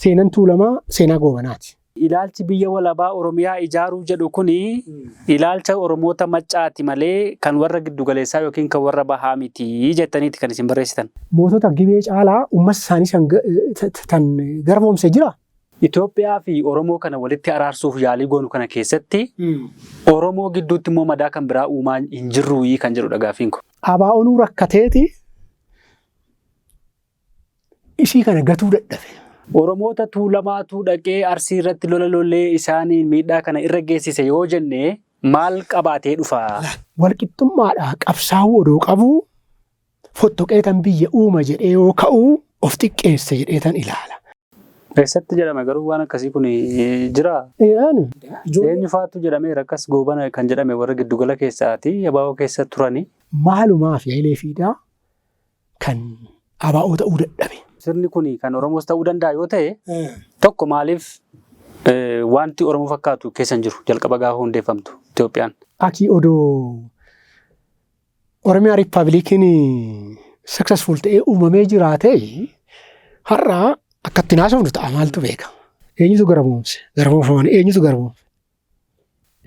Seenaan Tuulamaa seenaa goobanaati. Ilaalchi biyya walabaa Oromiyaa ijaaruu jedhu kuni ilaalcha Oromoota Maccaati malee kan warra giddugaleessaa yookiin kan warra bahaa miti jettaniiti kan isin barreessitan. Mootota Gibee caalaa uummata isaanii san garboomsee jira. Itoophiyaa fi Oromoo kana walitti araarsuuf yaalii goonu kana keessatti Oromoo gidduutti immoo madaa kan biraa uumaa hin jirruuyii kan jedhudha gaafiin kun. ABO'n rakkateeti ishii kana gatuu dadhabe. Oromoota Tuulamaatu dhaqee Arsii irratti lola lollee isaanii miidhaa kana irra geessise yoo jenne maal qabaatee dhufa? Walqixxummaadhaa qabsaa'uu odoo qabuu fottoqeetan biyya uuma jedhee yoo ka'uu of xiqqeesse jedheetan ilaala. Eessatti jedhame garuu waan akkasii kun jira? Eenyu faatu jedhamee rakkas goobana kan jedhame warra giddugala keessaati ABO keessa turani. Maalumaaf Hayilee Fiidaa kan ABO ta'uu dadhabe. Sirni kun kan Oromoos ta'uu danda'a yoo ta'e tokko maaliif wanti Oromoo fakkaatu keessa hin jiru jalqaba gaafa hundeeffamtu Itoophiyaan. Akii odoo Oromiyaa Riippaabilikiin successful ta'ee uumamee jiraate har'a akkatti naasofnu ta'a maaltu beeka. Eenyutu garboomse? Garboomfaman eenyutu garboomse?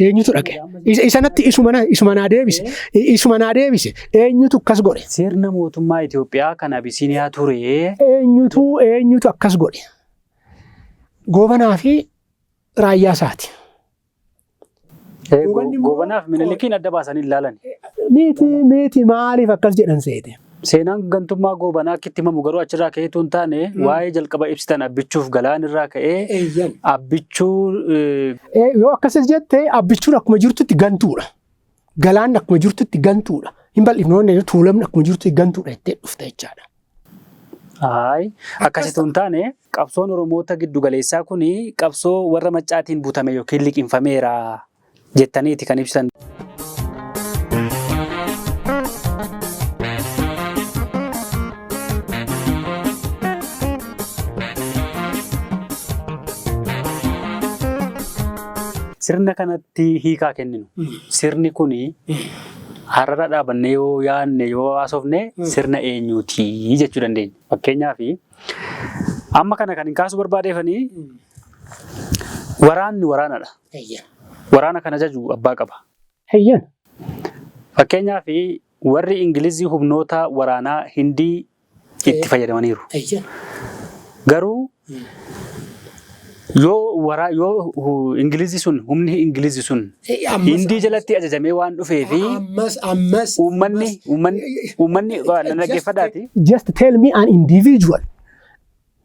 Eenyutu dhaqe? Isanatti isuma naa deebise. Eenyutu akkas godhe? Sirna mootummaa Itoophiyaa kan Abisiiniyaa ture. Eenyutu akkas godhe? Goobanaa fi raayyaa isaati. Goobanaaf Minilikiin adda baasanii ilaalan. Miti maaliif akkas jedhan seete? Seenaan gantummaa goobanaa akkitti himamu garuu achirraa ka'eetu hin taane waa'ee jalqaba ibsitan abbichuuf galaanirraa ka'ee abbichuu yoo akkas jette abbichuun akkuma jirtutti gantuudha. Galaan akkuma jirtutti gantuudha. Hin bal'ifnoonni Tuulamni akkuma jirtutti gantuudha jettee dhufte jechaadha. Akkasitu hin taane qabsoon Oromoota giddugaleessaa kun qabsoo warra Maccaatiin butame yookiin liqinfameera jettaniiti kan ibsan. Sirna kanatti hiikaa kenninu. Sirni kun har'a dhaabannee yoo yaadne yoo haasofne sirna eenyuuti jechuu dandeenya. Fakkeenyaaf amma kana kan hin kaasuu barbaadeefanii waraanni waraanadha. Waraana kana jaju abbaa qaba. Fakkeenyaaf warri Ingilizii humnoota waraanaa Hindii itti fayyadamaniiru. Garuu yoo Ingilizii sun humni Ingilizii sun Hindii jalatti ajajamee waan dhufee fi uummanni dhaggeeffataati. Just tell me an individual,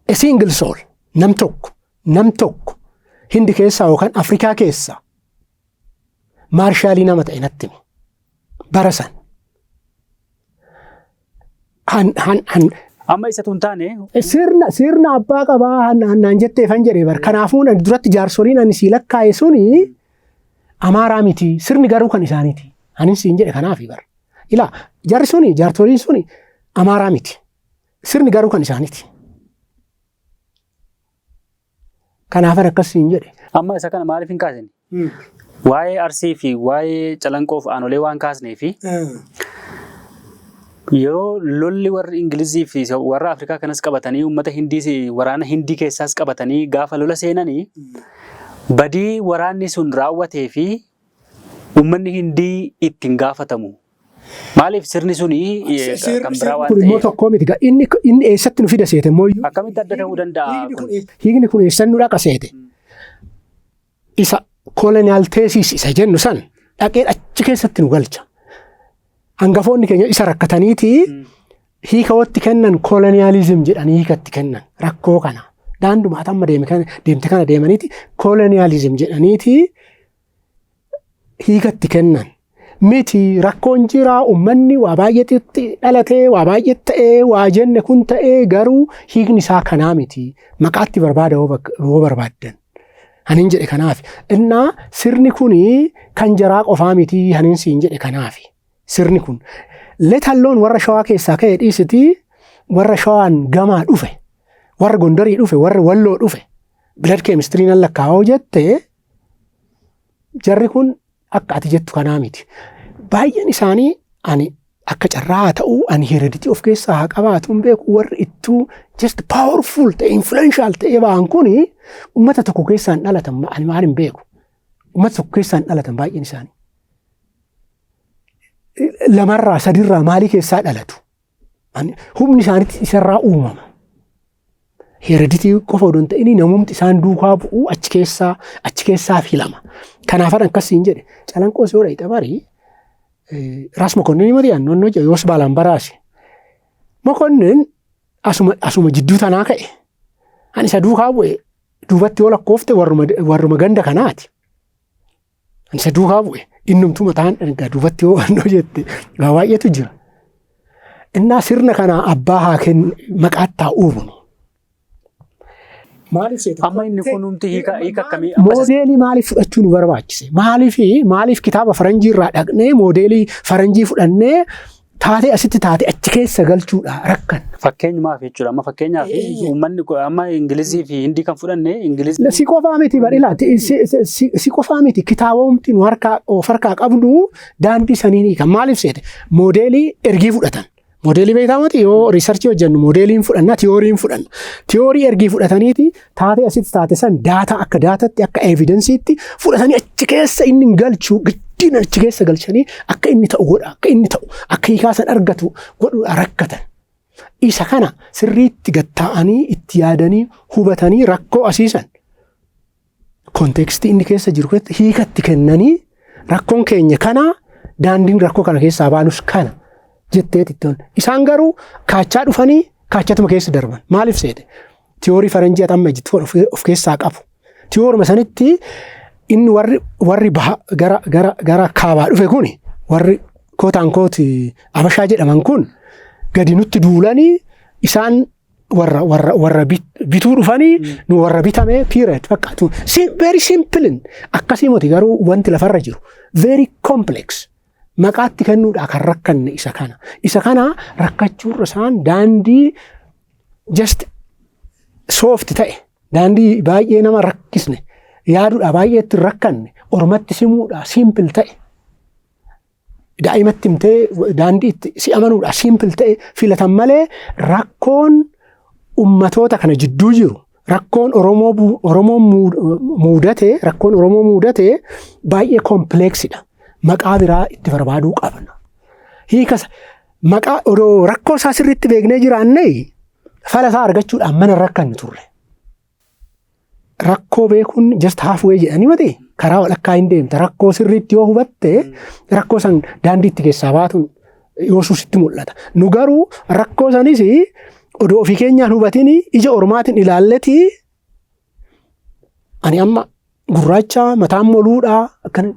a single soul, nam tokko Hindi keessaa yookaan Afrikaa keessaa maarshaalii nama ta'e natti himi. Barasan. Amma isa tun taane sirna abbaa qabaa hannaan jettee fan jedhee bar kanaafuu duratti jaarsoliin ani sii lakkaa'e suni Amaaraa miti sirni garuu kan isaaniiti anin siin jedhe kanaafi bar ilaa jaarsoliin suni Amaaraa miti sirni garuu kan isaaniiti kanaaf akkas siin jedhe. Amma isa kana maaliif hin kaasne? Waa'ee Arsii fi waa'ee Calanqoof Aanolee waan kaasnee fi yeroo lolli warri Ingilizii fi warra Afrikaa kanas qabatanii uummata Hindii waraana Hindii keessaas qabatanii gaafa lola seenanii badii waraanni sun raawwatee fi uummanni Hindii ittiin gaafatamu. Maaliif sirni suni kan biraa waan ta'eef? Kun tokko miti inni eessatti nu fida seete mooyyuu? Akkamitti adda ta'uu danda'a? Hiikni kun eessan nu dhaqa seete? Isa koloniyaal teesiis isa jennu san dhaqee achi keessatti nu galcha. Hangafoonni keenya isa rakkataniiti hiika watti kennan koloniyaalizim jedhanii hiikatti kennan rakkoo kana daandumaa amma deemte kana deemaniiti koloniyaalizim jedhaniiti hiikatti kennan miti rakkoon jira uummanni waa baay'eetti dhalatee waa baay'ee ta'ee waa jenne kun ta'ee garuu hiikni isaa kanaa miti maqaatti barbaada hoo barbaaddan hanin jedhe kanaaf innaa sirni kuni kan jaraa qofaa miti hanin siin jedhe kanaaf. Sirni kun leetalloon warra Shawaa keessaa ka'ee dhiisiti warra Shawaan gamaa dhufe warra Gondarii dhufe warra Walloo dhufe blood chemistry nan lakkaa'oo jette jarri kun akka ati jettu kanaa miti. Baay'een isaanii ani akka carraa ta'u ani heredity of keessaa haa qabaatu hin beeku warri ittuu just powerful ta'e influential ta'e ba'an kuni uummata tokko keessaan dhalatan ani maal hin beeku. Uummata tokko keessaan dhalatan baay'een isaanii. Lamarraa sadirraa maalii keessaa dhalatu? Humni isaaniitti isarraa uumama. Hereditii qofa odoo hin ta'in namumti isaan duukaa bu'uu achi keessaa filama. Kanaafan akkasiin jedhe calanqoos yoo dhayita barii Ras Mokonnin madi'an nonnoo yoos baalaan baraase. Mokonnin asuma jidduu tanaa ka'e. Ani isa duukaa bu'e duubatti yoo lakkoofte warruma ganda kanaati. Ani isa duukaa bu'e innumtuu mataan ergaa duubatti yoo wannoo jette baay'eetu jira. Innaa sirna kanaa abbaa haa kennu maqaattaa uumnu. Amma inni kun humti hiika akkamii moodeelii maaliif fudhachuu nu barbaachise? Maaliif kitaaba faranjii irraa dhaqnee moodeelii faranjii fudhannee taatee asitti taatee achi keessa galchuudha rakkan. Fakkeenyumaaf jechuudha. Amma fakkeenyaaf uummanni amma Ingilizii fi Hindii kan fudhanne Ingilizii. Si qofaa miti badhila. Si qofaa miti kitaabomti nu harkaa qabnu daandii sanii kan maaliif seete moodeelii ergii fudhatan. Moodeelii beekamaati yoo riisarchii hojjennu moodeeliin fudhanna tiyooriin fudhanna. Tiyoorii ergii fudhataniiti taatee asitti taate san daataa akka daataatti akka evidensiitti fudhatanii achi keessa inni galchuu guddina achi keessa galchanii akka inni ta'u godha akka inni ta'u akka hiikaasan argatu godhu rakkatan. Isa kana sirriitti gatta'anii itti yaadanii hubatanii rakkoo asiisan. Kontekstii inni keessa jiru hiikatti kennanii rakkoon keenya kana daandiin rakkoo kana keessaa baanus kana. Jetteetittoon isaan garuu kaachaa dhufanii kaachatuma keessa darban maaliif seete tiyoorii faranjii amma jettu of keessaa qabu tiyooruma sanitti inni warri gara kaabaa dhufe kun warri kootaan kooti abashaa jedhaman kun gadi nutti duulanii isaan warra bituu dhufanii nu warra bitame period fakkaatu very simple akkasii moti garuu wanti lafarra jiru very complex. Maqaatti kennuudha kan rakkanne isa kana rakkachuurra isaan daandii just soft ta'e daandii baay'ee nama rakkisne yaaduudha baay'eetti rakkanne ormatti simuudha simple ta'e daa'imatti himtee daandii si amanuudha simple ta'e filatan malee rakkoon ummatoota kana jidduu jiru rakkoon Oromoo muudate baay'ee kompleksidha. Maqaa biraa itti barbaaduu qabna. Hiikas maqaa odoo rakkoo isaa sirriitti beeknee jiraanne fala isaa argachuudhaan mana rakkanne turre. Rakkoo beekuun just halfway jedhanii mati karaa walakkaa hin deemta. Rakkoo sirriitti yoo hubatte rakkoo san daandii itti keessaa baatuun yoosuu sitti mul'ata. Nu garuu rakkoo sanis odoo ofii keenyaan hubatiin ija ormaatiin ilaalleti ani amma gurraacha mataan moluudhaa akkana.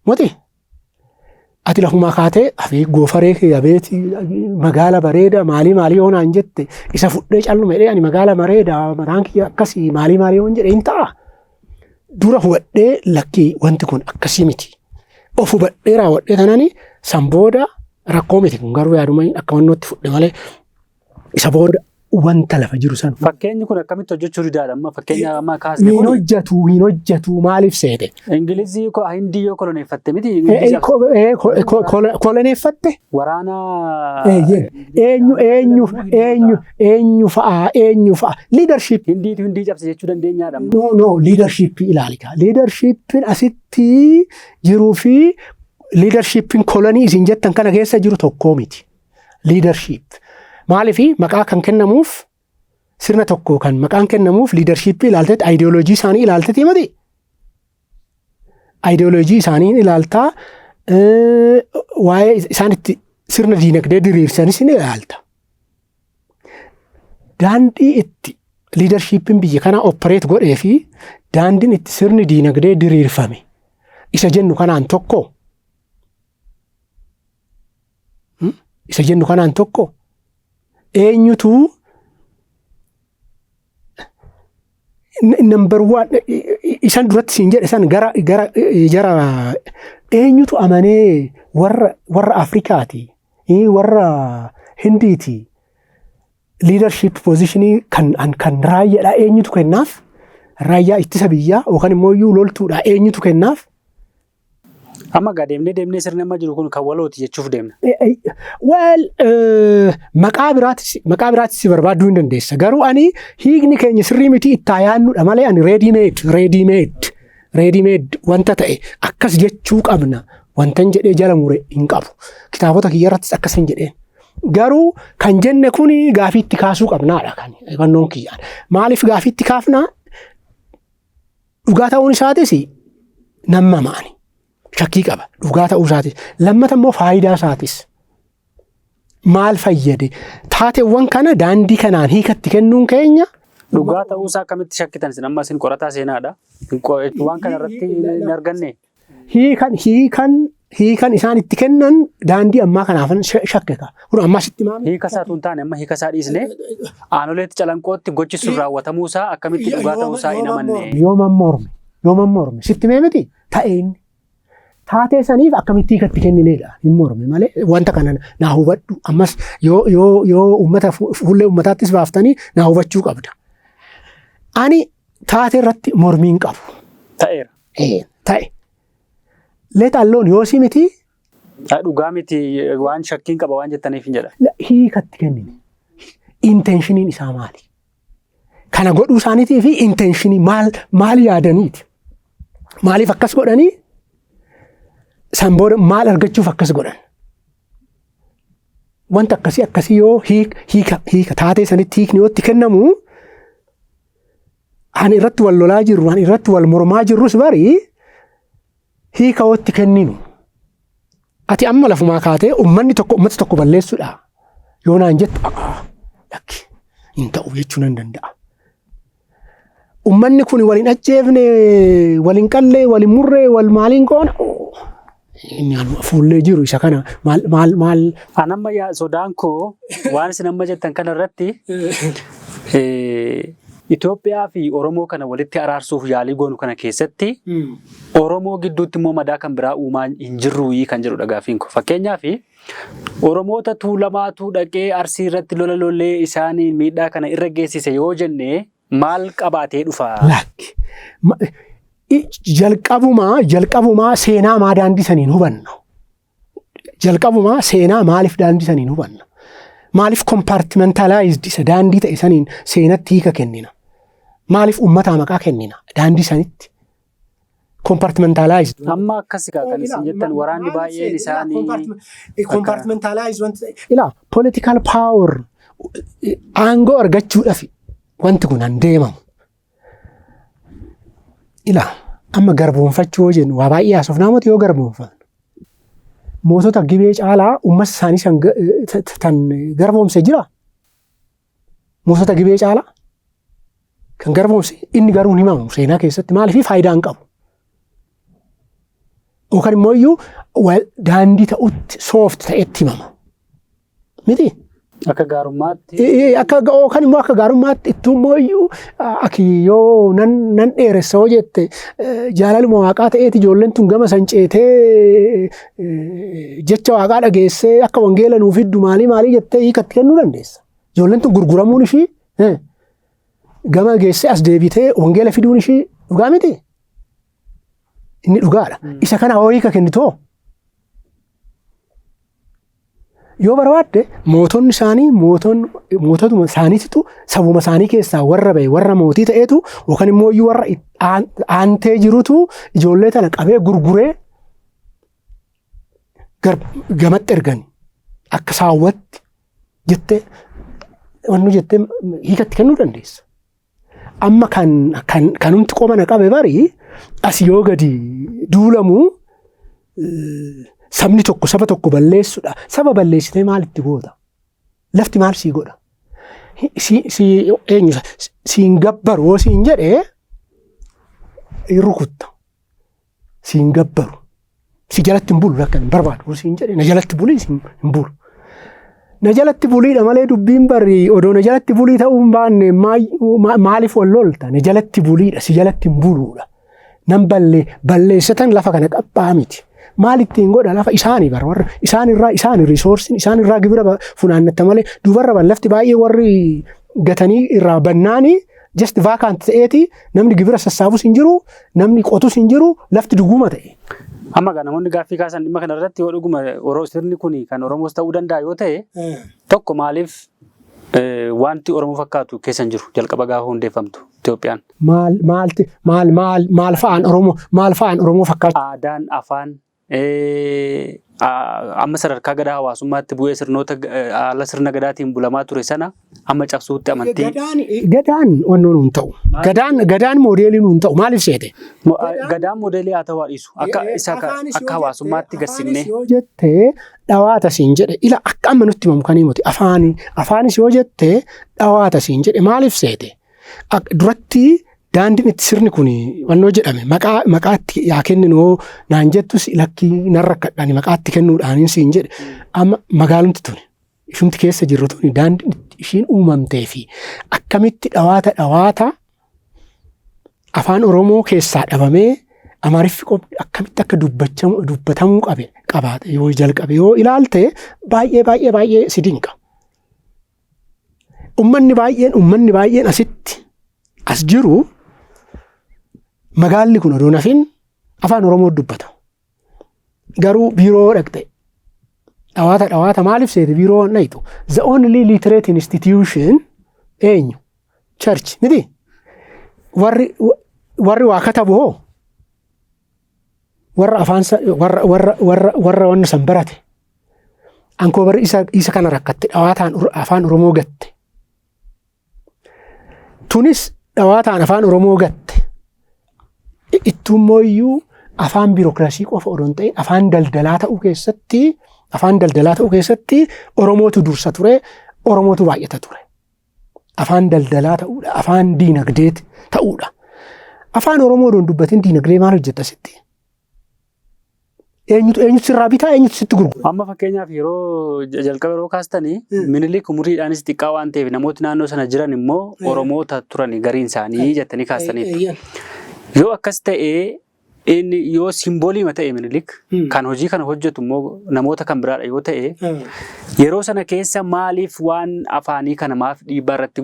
Moti ati lafumaa kaatee afee goofaree kiyyabeeti magaala bareeda maalii yoonaan jette isa fudhee callume jedhee ani magaala bareeda mataan kiyya akkasii maalii yoon jedhee hin ta'a. Dura hubadhee lakkii wanti kun akkasii miti. Of hubadhee raawwadhee tanani san booda rakkoo miti kun garuu yaaduma akka wannootti fudhe malee isa booda wanta lafa jiru san. Fakkeenyi kun akkamitti hojjechuu didaadha amma fakkeenya amma kaasne kun. Hin hojjetu maaliif seete? Ingilizii Hindii yoo koloneeffatte miti. Koloneeffatte? Waraana. Eenyu fa'a? Leadership. Hindii cabse jechuu dandeenyaadha. No leadership ilaalika. Leadershipin asitti jiruu fi leadershipin kolonii isin jettan kana keessa jiru tokkoo miti. Leadership. Maaliifi maqaa kan kennamuuf sirna tokko kan maqaan kennamuuf leadership ilaalteet ideoloojii isaanii ilaalteeti mati. Ideoloojii isaanii ilaaltaa waa'ee isaan itti sirna diinagdee diriirsanis ni ilaalta. Daandii itti leadershipin biyya kana operate godhee fi daandiin itti sirni diinagdee diriirfame isa jennu kanaan tokko. Eenyutu number one isan duratti siin jedhe san gara eenyutu amanee warra Afrikaati warra Hindiiti leadership positionii kan raayyaadha eenyutu kennaaf raayyaa ittisa biyyaa yookaan immoo loltuudha eenyutu kennaaf. Amma gaa deemnee sirni amma jiru kun kan walooti jechuuf deemna. Maqaa biraatis si barbaaduu hin dandeessa. Garuu ani hiikni keenya sirrii miti itti yaadnudha malee ani reedimeed wanta ta'e akkas jechuu qabna. Wantan jedhee jala mure hin qabu. Kitaabota kiyyarrattis akkas hin jedheen. Garuu kan jenne kun gaafii itti kaasuu qabnaadha kan hubannoon kiyyaan. Maaliif gaafii itti kaafnaa? Dhugaa ta'uun isaatis nama maani. Shakkii qaba. Dhugaa ta'uu isaatis. Lammata immoo faayidaa isaatis. Maal fayyade? Taateewwan kana daandii kanaan hiikatti kennuun keenya. Dhugaa ta'uu isaa akkamitti shakkitan isin amma isin qorataa seenaadha. Waan kana irratti hin arganne. Hiikan isaan itti kennan daandii ammaa kanaaf shakkeka. Kun ammaa sitti maami? Hiika isaa tun taane amma hiika isaa dhiisne aanoleetti calanqootti gochi sun raawwatamuu isaa akkamitti dhugaa ta'uu isaa hin amanne. Yoo morme sitti mee miti ta'een taatee saniif akkamitti hiikatti kennineedha hin morme malee wanta kana naa hubadhu ammas yoo uummata fuullee uummataattis baaftanii naa hubachuu qabda. Ani taatee irratti mormiin qabu. Ta'eera. Ta'e. Let alone yoo si miti. Dhugaa miti waan shakkiin qaba waan jettaniif hin jedha. Hiikatti kennine. Inteenshiniin isaa maali? Kana godhuu isaaniitii fi intenshinii maal yaadaniiti? Maaliif akkas godhanii? San booda maal argachuuf akkas godhan? Wanta akkasii yoo hiika taatee sanitti hiikni yoo itti kennamu ani irratti wal lolaa jirru, ani irratti wal mormaa jirrus barii hiika yoo itti kenninu. Ati amma lafumaa kaatee uummata tokko balleessuudha. Yoo naan jettu lakki hin ta'u jechuu nan danda'a. Uummanni kun waliin ajjeefne, waliin qallee, waliin murree, wal maaliin goona. Inni fuullee jiru isa kana maal. Anamma sodaan koo waan isin amma jettan kana irratti Itoophiyaa fi Oromoo kana walitti araarsuuf yaalii goonu kana keessatti Oromoo gidduutti immoo madaa kan biraa uumaa hin jirruuyii kan jedhu gaafiin koo. Fakkeenyaaf Oromoota tuulamaatu dhaqee Arsii irratti lola lollee isaanii miidhaa kana irra geessise yoo jenne maal qabaatee dhufa? Jalqabumaa seenaa maa daandii saniin hubanna. Jalqabumaa seenaa maaliif daandii saniin hubanna. Maaliif compartmentalized isa daandii ta'e saniin seenatti hiika kennina. Maaliif uummataa maqaa kennina daandii sanitti. Compartmentalized. Amma akkasii kan isin jettan waraanni baay'een isaanii. Compartmentalized wanta ta'e. Ilaa political power aangoo argachuudhaaf wanti kun an deemamu. Ilaa amma garboonfachuu jennu waa baay'ee haasofnaa yoo garboonfan. Mootota gibee caalaa uummata isaanii tan garboomse jira. Mootota gibee caalaa kan garboomse inni garuu hin himamu seenaa keessatti maaliif faayidaa hin qabu. Yookaan immoo iyyuu daandii ta'utti soft ta'etti himama. Miti? Akka gaarummaatti. Yookaan immoo akka gaarummaatti ittuu immoo iyyuu aki yoo nan dheeressa hoo jette jaalaluma waaqaa ta'eeti ijoolleen tun gama sanceetee jecha waaqaa dhageessee akka wangeela nuuf fiddu maalii jettee hiikatti kennuu dandeessa. Ijoolleen tun gurguramuun ishii gama geessee as deebitee wangeela fiduun ishii dhugaa miti? Inni dhugaadha. Isa kana hoo hiika kennitoo? Yoo barbaadde mootonni isaanii moototuma isaaniitu sabuma isaanii keessaa warra ba'e warra mootii ta'eetu yookaan immoo iyyuu warra aantee jirutu ijoollee tana qabee gurguree gamatti ergani akka saawwatti jettee wannu jettee hiikatti kennuu dandeessa. Amma kanumti qomana qabe barii as yoo gadi duulamu sabni tokko saba tokko balleessuudha. Saba balleessitee maalitti goota? Lafti maal sii godha? Siin gabbaru yoo siin jedhee hin rukutta. Siin gabbaru. Si jalatti hin bulu lakkan barbaadu yoo siin jedhee na jalatti bulii hin bulu. Na jalatti buliidha malee dubbiin barri odoo na jalatti bulii ta'uu hin baanne maaliif wal lolta? Na jalatti buliidha si jalatti hin buluudha. Nan balleessatan lafa kana qabxaa miti. Maal ittiin godha lafa isaanii warra isaanii riisoorsiin isaanirraa gibira funaannatta malee dubarra lafti baay'ee warri gatanii irraa bannaanii just vacant ta'eeti namni gibira sassaabus hin jiru namni qotus hin jiru lafti duwwuma ta'e. Amma kana namoonni gaaffii kaasan dhimma kana irratti yoo dhuguma sirni kun kan Oromoos ta'uu danda'a yoo ta'e tokko maaliif wanti Oromoo fakkaatu keessa hin jiru jalqaba gaafa hundeeffamtu Itoophiyaan. Maal fa'aan Oromoo fakkaatu? Aadaan afaan amma sadarkaa gadaa hawaasummaatti bu'ee sirnoota haala sirna gadaatiin bulamaa ture sana amma cabsuutti amantii. Gadaan wannoon hin ta'u. Gadaan moodeeliin hin ta'u. Maaliif seete? Gadaan moodeelii haa ta'uu dhiisu. Akka hawaasummaatti garsiifnee. Yoo jettee dhawaata siin jedhe ila akka amma nutti himamu kan himute afaanis yoo jettee dhawaata siin jedhe maaliif seete? Duratti daandiin itti sirni kun wannoo jedhame maqaatti yaa kenninoo naan jettus lakkii narra kadhani maqaatti kennuudhaan siin jedhe amma magaalumti tuni ishumti keessa jirru tuni daandiin ishiin uumamtee fi akkamitti dhawaata afaan Oromoo keessaa dhabamee Amaariffi akkamitti akka dubbatamuu qabaate yoo jalqabe yoo ilaalte baay'ee si dinqa. Uummanni baay'een asitti as jiru magaalli kun odoo nafin afaan Oromoo dubbata. Garuu biiroo dhaqxe dhawaata maaliif seete biiroo nayitu the only literate institution eenyu church miti warri waa katabu hoo warra afaan warra wanna san barate ankoo bari isa kana rakkatte dhawaataan afaan Oromoo gatte tunis dhawaataan afaan Oromoo gatte ittumooyyuu afaan biirokraasii qofa odoon ta'e afaan daldalaa ta'uu keessatti Oromootu dursa ture Oromootu baay'ata ture afaan daldalaa ta'uudha afaan diinagdee ta'uudha afaan Oromoo odoon dubbatin diinagdee maal hojjetta sitti eenyutu sirraa bitaa eenyutu sitti gurgura. Amma fakkeenyaaf yeroo jalqaba yeroo kaastanii Minilik umuriidhaanis xiqqaa waan ta'eef namooti naannoo sana jiran immoo Oromoota turan gariin isaanii jettanii kaastaniitu. Yoo akkas ta'ee yoo simboolii ta'e Minilik kan hojii kana hojjetu immoo namoota kan biraadha yoo ta'e yeroo sana keessa maaliif waan afaanii kana maaf dhiibbaa irratti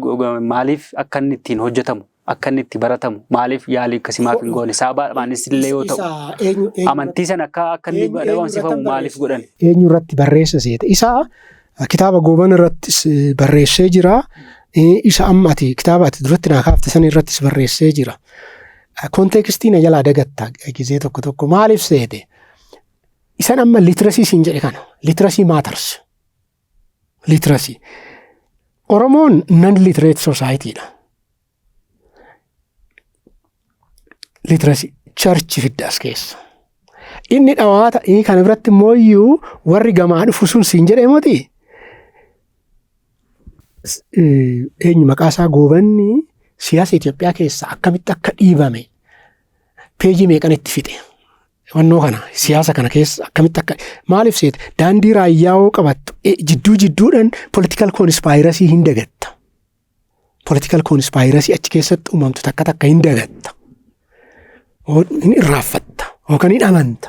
maaliif akka inni ittiin hojjetamu akka inni itti baratamu maaliif yaalii akkasii maaf hin goone sabaadhaanis illee yoo ta'u amantii sana akka inni dhabamsiifamu maaliif godhan. Eenyu irratti barreessa seete isaa kitaaba Gooban irrattis barreessee jira isa amma ati kitaaba ati duratti naa kaafte san irrattis barreessee jira. Kontekstiin jalaa dagatta gizee tokko maaliif seete isan amma litirasii siin jedhe kana litirasii maatars litirasii Oromoon non literate societyidha. Litirasii charchi fiddaas keessa inni dhawaata kana biratti mooyyuu warri gamaa dhufu sun siin jedhe moti eenyu maqaasaa Goobanni siyaasa Itoophiyaa keessa akkamitti akka dhiibame peejii meeqan itti fixe wannoo kana siyaasa kana keessa akkamitti akka maaliif seete daandii raayyaa'oo qabattu jidduudhaan political conspiracy hin dagatta political conspiracy achi keessatti uumamtu takka hin dagatta hin irraaffatta yookaan hin amanta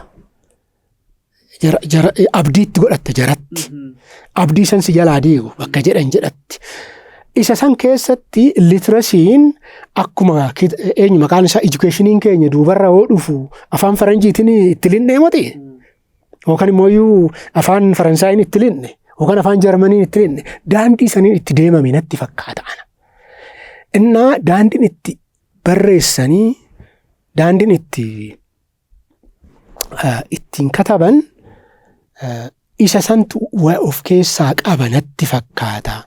abdiitti godhatta jaratti abdii san si jalaa diigu bakka jedhatti. Isa san keessatti litirasiin akkuma eenyu maqaan isaa edukeeshiniin keenya duubarra hoo dhufu afaan faranjiitiin itti linne moti yookaan immoo afaan faransaayiin itti linne yookaan afaan jarmaniin itti linne daandii saniin itti deemame natti fakkaata ana. Innaa daandiin itti barreessanii daandiin ittiin kataban isa santu of keessaa qaba natti fakkaata.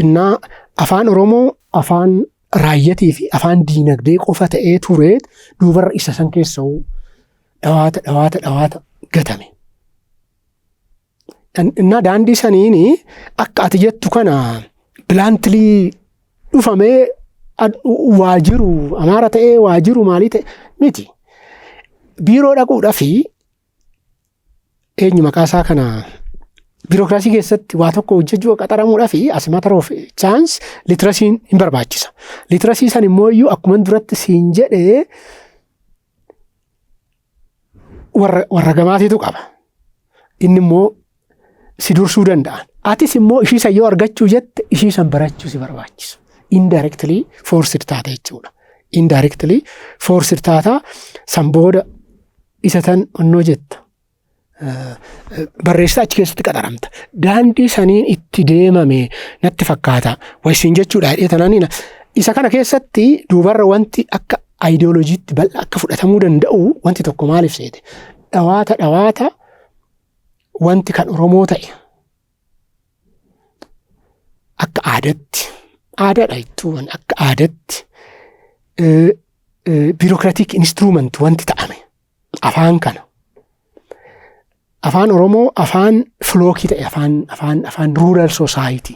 Innaa afaan Oromoo afaan raayyatii fi afaan diinagdee qofa ta'ee tureet duubarra isa san keessa dhawaata gatame. Innaa daandii saniini akka ati jettu kana bilaantilii dhufamee waajiru Amaara ta'ee waajiru maalii ta'e miti. Biiroo dhaquudhaa fi eenyu maqaasaa kana biirokraasii keessatti waa tokko hojjechuu qaxaramuudhaa fi as matter of chance litirasiin hin barbaachisa. Litirasii san immoo iyyuu akkuma duratti siin jedhee warra gamaatiitu qaba. Inni immoo si dursuu danda'an. Atis immoo ishii san yoo argachuu jette ishii san barachuu si barbaachisa. indirectly forced taata jechuudha. Indirectly forced taata san booda isa tan onnoo jetta. Barreessaa achi keessatti qaxaramta. Daandii saniin itti deemame natti fakkaata. Wayisiin jechuudha. Isa kana keessatti duubarra wanti akka ideoloojiitti bal'aa akka fudhatamuu danda'u wanti tokko maaliif seete? Dhawaata wanti kan Oromoo ta'e akka aadaadha jechuun akka aadaatti bureaucratic instrument wanti ta'ame afaan kana. Afaan Oromoo afaan flookii ta'e afaan rural society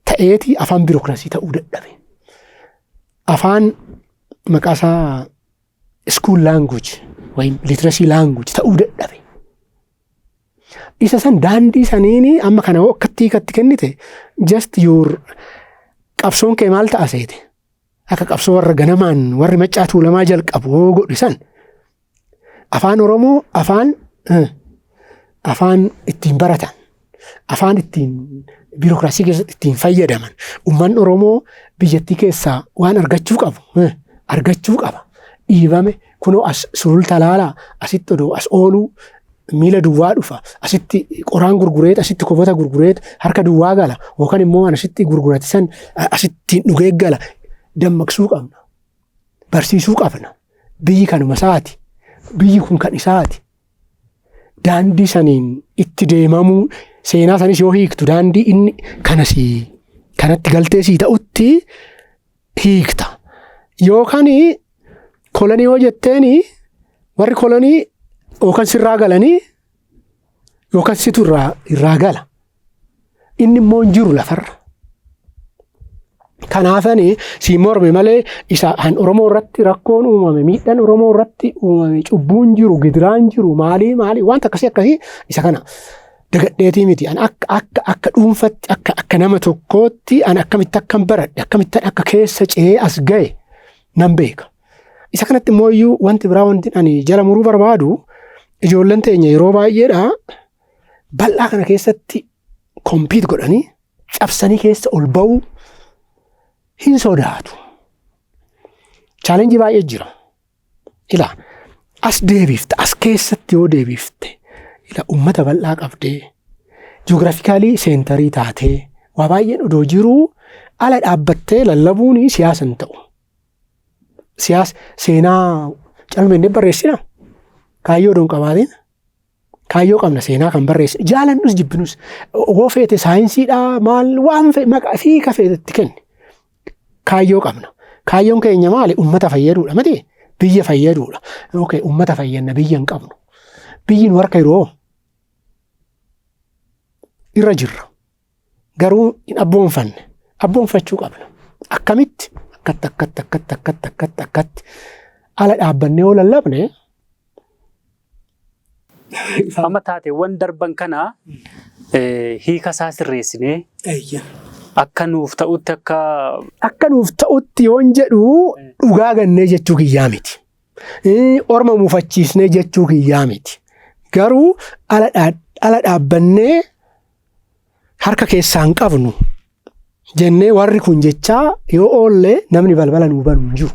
ta'eeti afaan biirokraasii ta'uu dadhabe. Afaan maqaasaa school language wayim literacy language ta'uu dadhabe. Isa san daandii saniini amma kana akkatti kennite just your qabsoon kee maal ta'a seete? Akka qabsoo warra ganamaan warri maccaa tuulamaa jalqabu godhisan. Afaan Oromoo afaan ittiin baratan, afaan ittiin biirokraasii keessatti ittiin fayyadaman. Uummanni Oromoo biyyattii keessaa waan argachuu qaba. Dhiibame kunoo as sululta laalaa asitti odoo as ooluu miila duwwaa dhufa asitti qoraan gurgureet asitti kofota gurgureet harka duwwaa gala yookaan immoo asitti gurguratisan asitti dhugee gala dammaqsuu qabna. Barsiisuu qabna. Biyyi kanuma isaati. Biyyi kun kan isaati. Daandii saniin itti deemamuu seenaa sanis yoo hiiktu daandii inni kanatti galtee sii ta'utti hiikta. Yookaan kolonii yoo jetteeni warri kolonii yookaan sirraa galanii yookaan situ irraa gala. Inni immoo hin jiru lafarra. Kanaafani si morme malee isa han Oromoo irratti rakkoon uumame miidhaan Oromoo irratti uumame cubbuun jiru gidiraan jiru maali wanta akkasii isa kana dagadheetii miti an akka dhuunfatti akka nama tokkootti an akkamitti akkan baradhe akkamitti akka keessa ce'ee as ga'e nan beeka. Isa kanatti immoo iyyuu wanti biraa wanti ani jala muruu barbaadu ijoolleen teenya yeroo baay'eedha bal'aa kana keessatti kompiit godhanii cabsanii keessa ol ba'uu hin sodaatu. Challenge baay'ee jira. Ila as deebifte as keessatti yoo deebifte ila uummata bal'aa qabdee ji'oogiraafikaalii seentarii taatee waa baay'een odoo jiruu ala dhaabbattee lallabuun siyaasa hin ta'u. Seenaa calmeen barreessina kaayyoo doon qabaatiin kaayyoo qabna seenaa kan barreessina jaalannus jibbinus oo feete saayinsiidhaa maal waan maqaa fi kafeetti kenni. Kaayyoo qabna. Kaayyoon keenya maali? Uummata fayyaduudha miti biyya fayyaduudha. Okay, uummata fayyanna biyya hin qabnu. Biyyi nu harka yeroo irra jirra. Garuu hin abboonfanne. Abboonfachuu qabna. Akkamitti? Akkatti ala dhaabbannee yoo lallabne. Amma taateewwan darban kana hiika isaa sirreessinee. Akka nuuf ta'utti yoon jedhu dhugaa gannee jechuu kiyyaa miti. Orma muufachiisnee jechuu kiyyaa miti. Garuu ala dhaabbannee harka keessaan qabnu jennee warri kun jechaa yoo oolle namni balbala nuu banu hin jiru.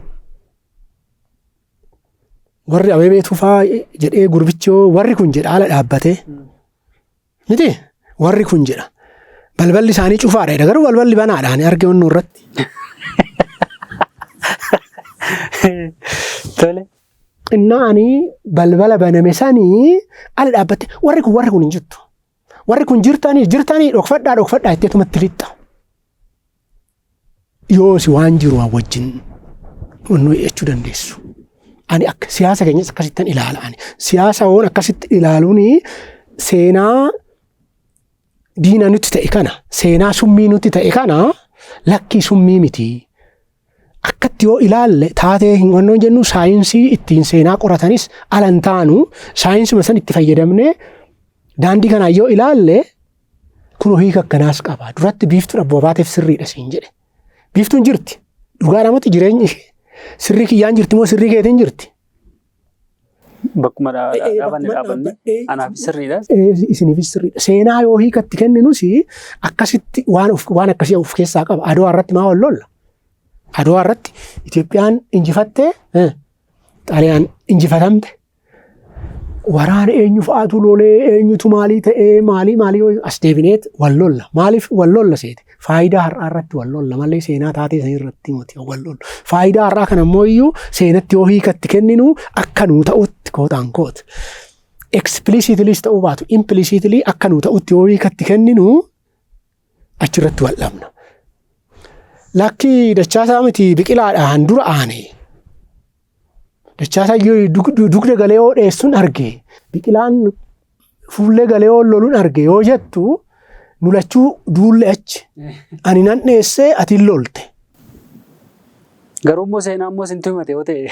Warri Abeebee Tufaa jedhee gurbichoo warri kun jedha ala dhaabbatee. Miti warri kun jedha. Balballi isaanii cufaadha. Garuu balballi banaadhaan arge onnuu irratti. Tole. Innaanii balbala baname sanii ala dhaabbatte warri kun hin jirtu. Warri kun jirtanii dhokfadhaa itteetumatti lixxa. Yoo si waan jiru wajjin onnuu jechuu dandeessu. Ani akka siyaasa keenyas akkasittan ilaala. Siyaasa woon akkasitti ilaaluun seenaa diina nuti ta'e kana seenaa summii nuti ta'e kana lakkii summii miti. Akkatti yoo ilaalle taatee hin wannoon jennu saayinsii ittiin seenaa qoratanis alan taanu saayinsuma san itti fayyadamne daandii kanaan yoo ilaalle kun hiika akkanaas qaba. Duratti biiftuun abboobaatiif sirriidha siin jedhe. Biiftuun jirti. Dhugaa namatti jireenyi ishee. Sirrii kiyyaan jirti moo sirrii keetiin jirti? Bakkuma dhaabanne anaaf sirriidha. Isiniifis sirriidha. Seenaa yoo hiikatti kenninus akkasitti waan akkasii of keessaa qaba. Adwaa irratti maa wallolla? Adwaa irratti Itoophiyaan injifattee Xaaliyaan injifatamte. Waraana eenyu fa'aatu lolee eenyutu maalii ta'ee maalii as deebineet wallolla. Maaliif wallolla seete? Faayidaa har'aa irratti wallolla malee seenaa taatee san irratti miti wallolla. Faayidaa har'aa kana immoo iyyuu seenatti yoo hiikatti kenninu akka nuu ta'utti kootaan koot. Explicitlyis ta'uu baatu implicitly akka nuu ta'utti yoo hiikatti kenninu achirratti wal'abna. Lakki Dachaasaa miti Biqilaadhaan dura aane. Dachaasaa dugda galee yoo dheessuun arge. Biqilaan fuullee galee yoo loluun arge yoo jettu nu lachuu duulle achi. Ani nan dheessee ati lolte. Garuu immoo seenaa immoo sintu himate yoo ta'e.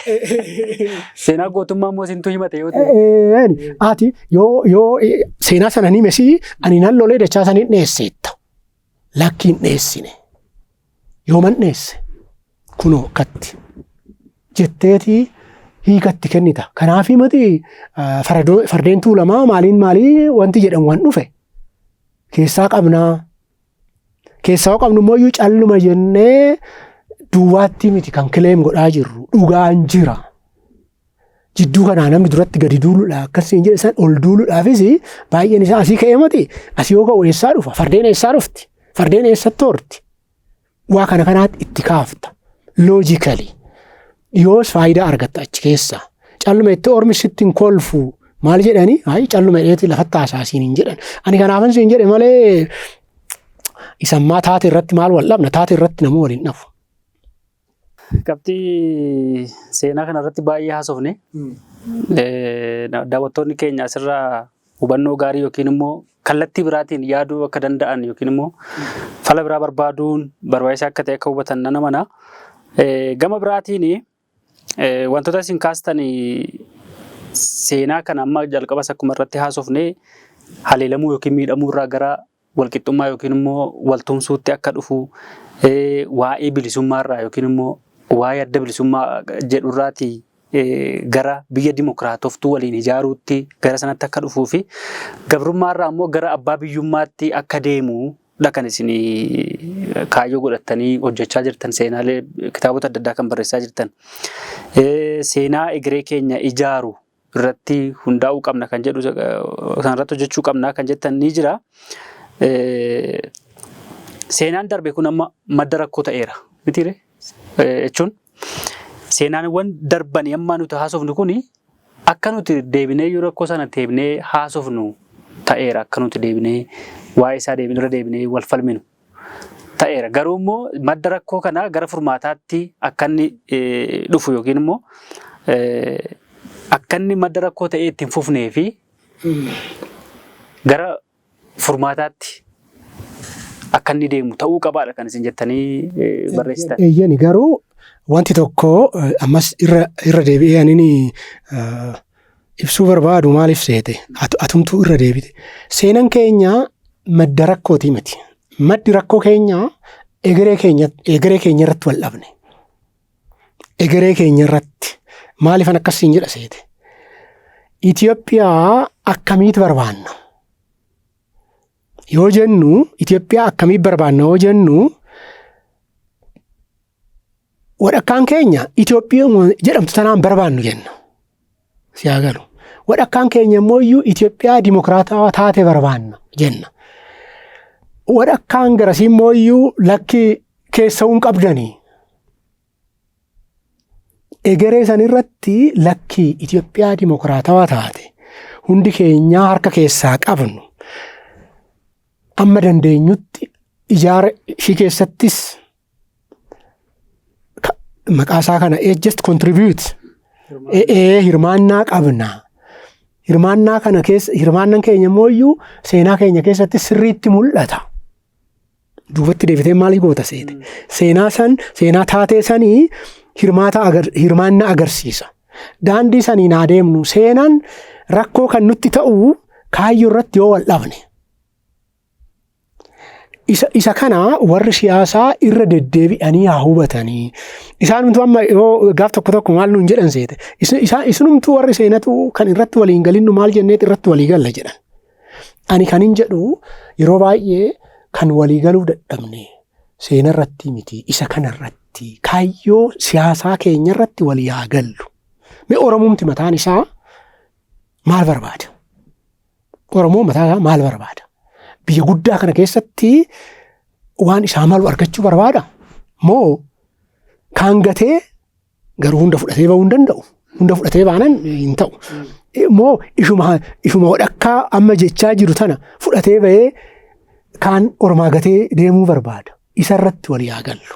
Seenaa gootummaa immoo sintu himate yoo ta'e. Ati yoo seenaa sana ni mesii ani nan lolee Dachaasaa ni dheesseetta. Lakkiin dheessine. Yoo man dheesse kunoo akkatti jetteetii hiikatti kennita. Kanaafii mati fardeen tuulamaa maalii wanti jedhamu waan dhufe keessaa qabnaa. Keessaa qabnu immoo iyyuu calluma jennee duwwaatti miti kan kileem godhaa jirru dhugaan jira. Jidduu kanaa namni duratti gadi duuluudha akkasiin jedhe san ol duuluudhaafis baay'een isaa asii ka'ee mati asii yoo ka'u eessaa dhufa? Fardeen eessaa dhufti? Fardeen eessatti horti? Waa kana kanaatti itti kaafta. Loojikali. Yoos faayidaa argatta achi keessaa. Calluma itti ormi sitti hin kolfu maal jedhani? Calluma dheetii lafatti haasaasiin hin jedhan. Ani kanaafan siin jedhe malee isammaa taate irratti maal wal dhabna? Taate irratti namuu waliin dhafu. Qabxii seenaa kana irratti baay'ee haasofne. Daawwattoonni keenya asirraa hubannoo gaarii yookiin immoo kallattii biraatiin yaaduu akka danda'an yookiin immoo fala biraa barbaaduun barbaachisaa akka ta'e akka hubatan nan amana. Gama biraatiin wantoota isin kaastan seenaa kana amma jalqabas akkuma irratti haasofne haleelamuu yookiin miidhamuu irraa gara walqixxummaa yookiin immoo waltumsuutti akka dhufu waa'ee bilisummaa irraa yookiin immoo waa'ee adda bilisummaa jedhu irraati gara biyya dimokiraatoftuu waliin ijaaruutti gara sanatti akka dhufuu fi gabrummaa irraa immoo gara abbaa biyyummaatti akka deemu kan isin kaayyoo godhattanii hojjechaa jirtan seenaalee kitaabota adda addaa kan barreessaa jirtan. Seenaa egeree keenya ijaaru irratti hundaa'uu qabna kan jedhu sanarratti hojjechuu qabna kan jettan ni jira. Seenaan darbe kun amma madda rakkoo ta'eera mitiire jechuun seenaawwan darbanii amma nuti haasofnu kuni akka nuti deebinee yoo rakkoo sana deebinee haasofnu ta'eera akka nuti deebinee waa'ee isaa deebinee wal falminu ta'eera. Garuu immoo madda rakkoo kana gara furmaataatti akka inni dhufu yookiin immoo akka inni madda rakkoo ta'ee ittiin fufnee fi gara furmaataatti akka inni deemu ta'uu qabaadha kan isin jettanii barreessitan. Eeyyani garuu wanti tokko ammas irra deebi'ee ani ibsuu barbaadu maaliif seete atumtuu irra deebite. Seenaan keenya madda rakkootii miti. Maddi rakkoo keenya egeree keenya irratti wal dhabne. Egeree keenya irratti maaliifan akkasiin jedha seete. Itoophiyaa akkamitti barbaanna? Yoo jennu Itoophiyaa akkamitti barbaanna yoo jennu wadhakkaan keenya Itoophiyaa jedhamtu tanaan barbaannu jenna. Siyaa galu. Wadhakkaan keenya immoo iyyuu Itoophiyaa dimokiraatawaa taate barbaanna jenna. Wadhakkaan garasii immoo iyyuu lakki keessawuun qabdanii. Egeree san irratti lakki Itoophiyaa dimokiraatawaa taate hundi keenyaa harka keessaa qabnu. Amma dandeenyutti ijaara ishii keessattis maqaasaa kana just contribute hirmaannaa qabna. Hirmaannaa kana keessa hirmaannan keenya immoo iyyuu seenaa keenya keessatti sirriitti mul'ata. Duubatti deebitee maaliif goota seete? Seenaa taatee sanii hirmaannaa agarsiisa. Daandii saniin adeemnu seenaan rakkoo kan nutti ta'u kaayyoo irratti yoo wal dhabne. Isa kana warri siyaasaa irra deddeebi'anii haa hubatanii. Isaanumtuu amma gaaf tokko maal nuun jedhan seete. Isinumtuu warri seenatu kan irratti waliin galinnu maal jenneet irratti walii galla jedhan. Ani kan hin jedhu yeroo baay'ee kan walii galuu dadhabne seena irratti miti isa kanarratti kaayyoo siyaasaa keenya irratti walii haa gallu. Mee Oromumti mataan isaa maal barbaada? Oromoo mataa isaa maal barbaada? Biyya guddaa kana keessatti waan isaa malu argachuu barbaada? Moo kaan gatee garuu hunda fudhatee bahuu hin danda'u? Hunda fudhatee baanan hin ta'u. Moo ishuma hodhakkaa amma jechaa jiru tana fudhatee bahee kaan ormaa gatee deemuu barbaada? Isa irratti walii haa gallu.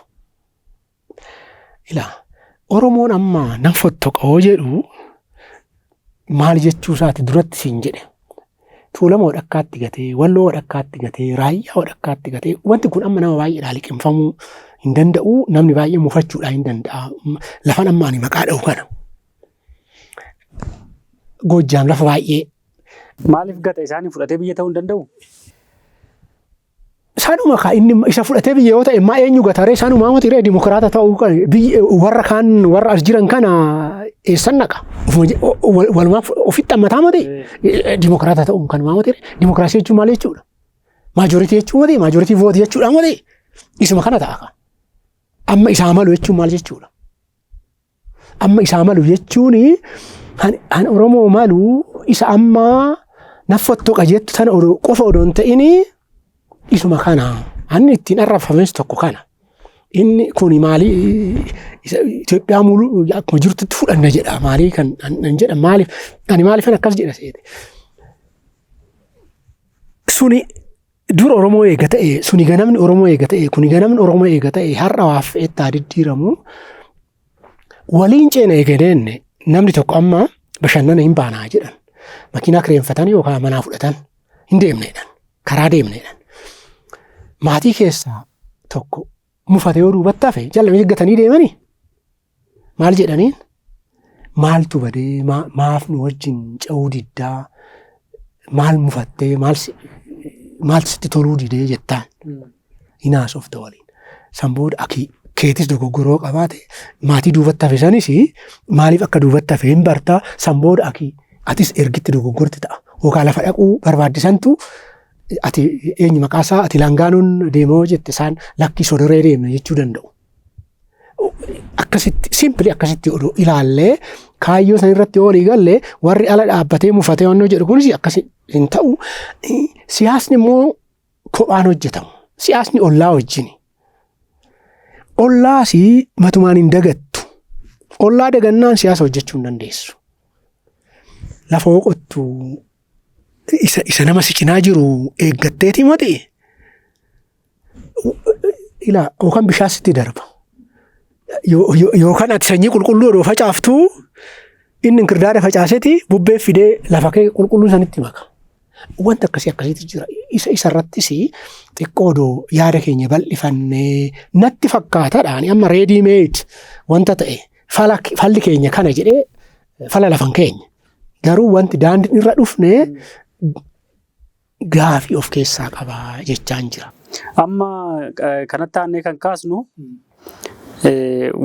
Ilaa Oromoon amma nan fottoqoo jedhu maal jechuu isaati duratti siin jedhe. Tuulama hodhakkaatti gatee, Walloo hodhakkaatti gatee, Raayyaa hodhakkaatti gatee wanti kun amma nama baay'eedhaan liqimfamuu hin danda'u. Namni baay'ee mufachuudhaan hin danda'a. Lafan amma ani maqaa dha'u kana. Goojjaam lafa baay'ee. Maaliif gata isaanii fudhatee biyya ta'uu hin danda'u? Isaanuma kaa inni isa fudhatee biyya yoo ta'e maa eenyu gataree isaanuma amati ree dimokiraata ta'uu warra as jiran kana eessan naqa. Walumaaf ofitti ammataa mati dimokiraata ta'uun kan maamati ree dimokiraasii jechuun maal jechuudha? Maajoritii jechuun mati maajoritii vootii jechuudha mati isuma kana ta'a. Amma isaa malu jechuun maal jechuudha? Amma isaa malu jechuun han Oromoo malu isa amma naffattoqa jettu tana qofa odoo hin ta'in isuma kana anni ittiin arrafames tokko kana inni kuni maali Itoophiyaa mulu akkuma jirtutti fudhanna jedha maali kan jedha maaliif ani maaliifan akkas jedha seete suni dur Oromoo eega ta'e suni ganamni Oromoo eega ta'e kuni ganamni Oromoo eega ta'e har'a waaf ettaa diddiiramu waliin ceena eegadeenne namni tokko amma bashannana hin baanaa jedhan makiinaa kireenfatan yookaan manaa fudhatan hin deemneedhan karaa deemneedhan. Maatii keessaa tokko mufatee yoo duubatti hafe jallamee eeggatanii deemanii maal jedhaniin maaltu badee maaf nu wajjin ce'uu diddaa maal mufattee maal sitti toluu didee jettaan hinaasofte waliin sanbooda akii keetis dogoggoroo qabaate maatii duubatti hafe sanis maaliif akka duubatti hafe hin bartaa sanbooda akii atis ergitti dogoggorti ta'a yookaan lafa dhaquu barbaaddisantu. Ati eenyu maqaasaa ati Laangaanuun deemoo jette isaan lakkii sodoree deemna jechuu danda'u. Akkasitti simpili akkasitti oduu ilaallee kaayyoo san irratti yoo walii galle warri ala dhaabbatee mufatee wannoo jedhu kunis akkasi hin ta'u. Siyaasni immoo kophaan hojjetamu. Siyaasni ollaa wajjini. Ollaasi matumaan hin dagattu. Ollaa dagannaan siyaasa hojjechuu hin dandeessu. Lafa hoqottu. Isa nama si cinaa jiru eeggatteeti mati ilaa yookaan bishaan sitti darba yookaan ati sanyii qulqulluu odoo facaaftuu inni inkirdaada facaaseeti bubbee fidee lafa kee qulqulluu sanitti maka. Wanti akkasiitti jira. Isa irrattis xiqqoo odoo yaada keenya bal'ifannee natti fakkaataadhaan amma reedimeed wanta ta'e falli keenya kana jedhee fala lafan keenya garuu wanti daandiin irra dhufnee. Gaafii of keessaa qabaa jechaan jira. Amma kanatti aanee kan kaasnu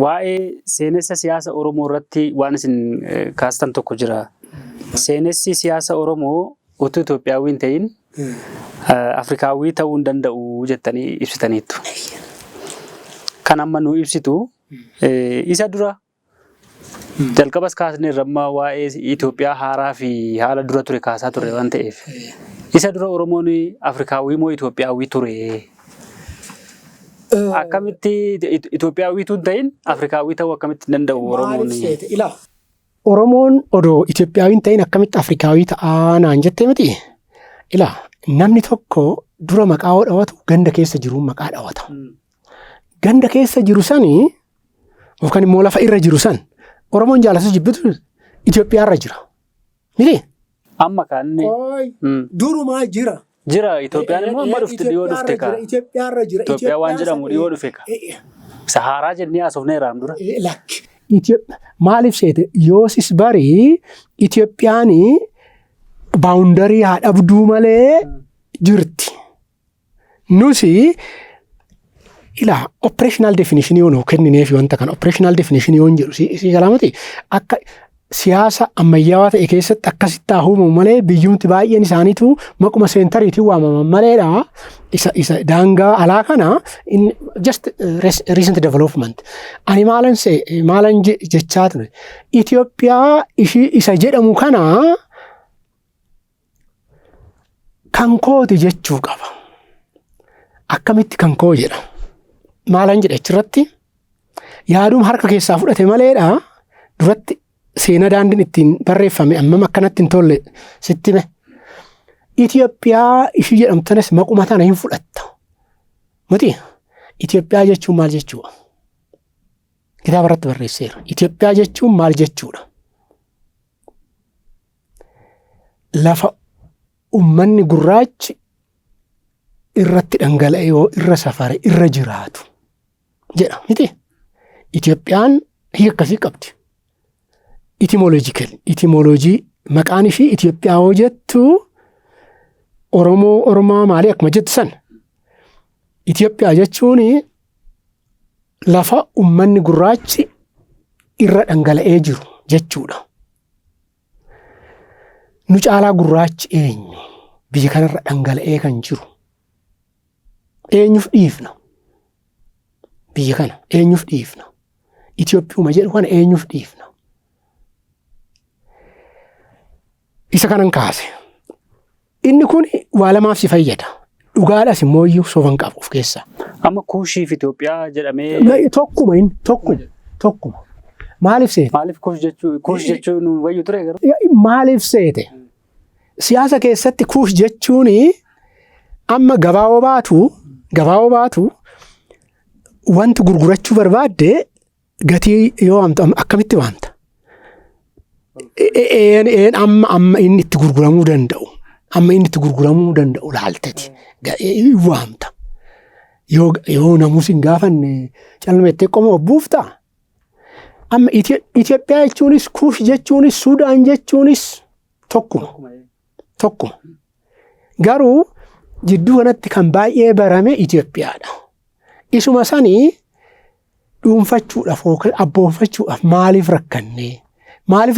waa'ee seenessa siyaasa Oromoo irratti waan isin kaastan tokko jira. Seenessi siyaasa Oromoo utuu Itoophiyaawii hin ta'in Afrikaawii ta'uu hin danda'u jettanii ibsitaniittu. Kan amma nu ibsitu isa dura jalqabas kaasnee rammaa waa'ee Itoophiyaa haaraa fi haala dura ture kaasaa ture waan ta'eef isa dura Oromoon Afrikaawii moo Itoophiyaawii ture? Akkamitti Itoophiyaawii tun ta'in Afrikaawii ta'uu akkamitti danda'u Oromoon? Oromoon odoo Itoophiyaawii hin ta'in akkamitti Afrikaawii ta'aa naan jettee miti? Ilaa namni tokko dura maqaa yoo dhawatu ganda keessa jiruun maqaa dhawata. Ganda keessa jiru sanii yookaan immoo lafa irra jiru san Oromoon jaalasa jibbitu Itoophiyaa irra jira. Miti? Amma kaanne. Durumaa jira. Jira Itoophiyaan immoo amma dhufti dhiyoo dhufte kaa. Itoophiyaa irra jira. Itoophiyaa waan jedhamu dhiyoo dhufe kaa. Saharaa jennee haasofnee irraan dura. Lakki. Maaliif seete yoosis barii Itoophiyaan baawundarii haa dhabduu malee jirti. Nusi ilaa operational definition yoo kennineef wanta kana operational definition yoo jedhu si galaamati akka siyaasa ammayyaawaa ta'e keessatti akkasitti uumamu malee biyyoonni baay'een isaaniitu maquma seentariitiin waamaman maleedha. Isa daangaa alaa kana just recent development. Ani maalan jechaa ture. Itoophiyaa isa jedhamu kana kan kooti jechuu qaba. Akkamitti kan koo jedha. Maalan jedha achirratti yaaduun harka keessaa fudhate maleedha. Duratti seenaa daandiin ittiin barreeffame ammam akkanatti hin tolle sittime. Itoophiyaa ishii jedhamtanis maquma tana hin fudhatta. Miti Itoophiyaa jechuun maal jechuudha? Kitaaba irratti barreesseera. Itoophiyaa jechuun maal jechuudha? Lafa ummanni gurraachi irratti dhangala'e yoo irra safare irra jiraatu jedha. Miti Itoophiyaan hiikasii qabdi. Etimoloojii maqaan ishii Itoophiyaa yoo jettu Oromoo maalii akkuma jettu san Itoophiyaa jechuun lafa ummanni gurraachi irra dhangala'ee jiru jechuudha. Nu caalaa gurraachi eenyu biyya kanarra dhangala'ee kan jiru eenyuuf dhiifna? Biyya kana eenyuuf dhiifna? Itoophiyuma jedhu kana eenyuuf dhiifna? Isa kanan kaase. Inni kun waa lamaaf si fayyada. Dhugaadhaas immoo iyyuu soofan qabu of keessaa. Amma kuushiif Itoophiyaa jedhamee tokkuma. Maaliif seete? Maaliif kuush jechuun wayyu ture garuu? Maaliif seete? Siyaasa keessatti kuush jechuun amma gabaaboo baatu wanti gurgurachuu barbaadde gatii yoo waamtu akkamitti waamta? Amma inni itti gurguramuu danda'u. Amma inni itti gurguramuu danda'u laaltati. Waamta. Yoo namus hin gaafanne calmeettee qoma obbuuftaa? Amma Itoophiyaa jechuunis kuush jechuunis Suudaan jechuunis tokkuma. Garuu jidduu kanatti kan baay'ee barame Itoophiyaadha. Isuma sanii dhuunfachuudhaaf abboonfachuudhaaf maaliif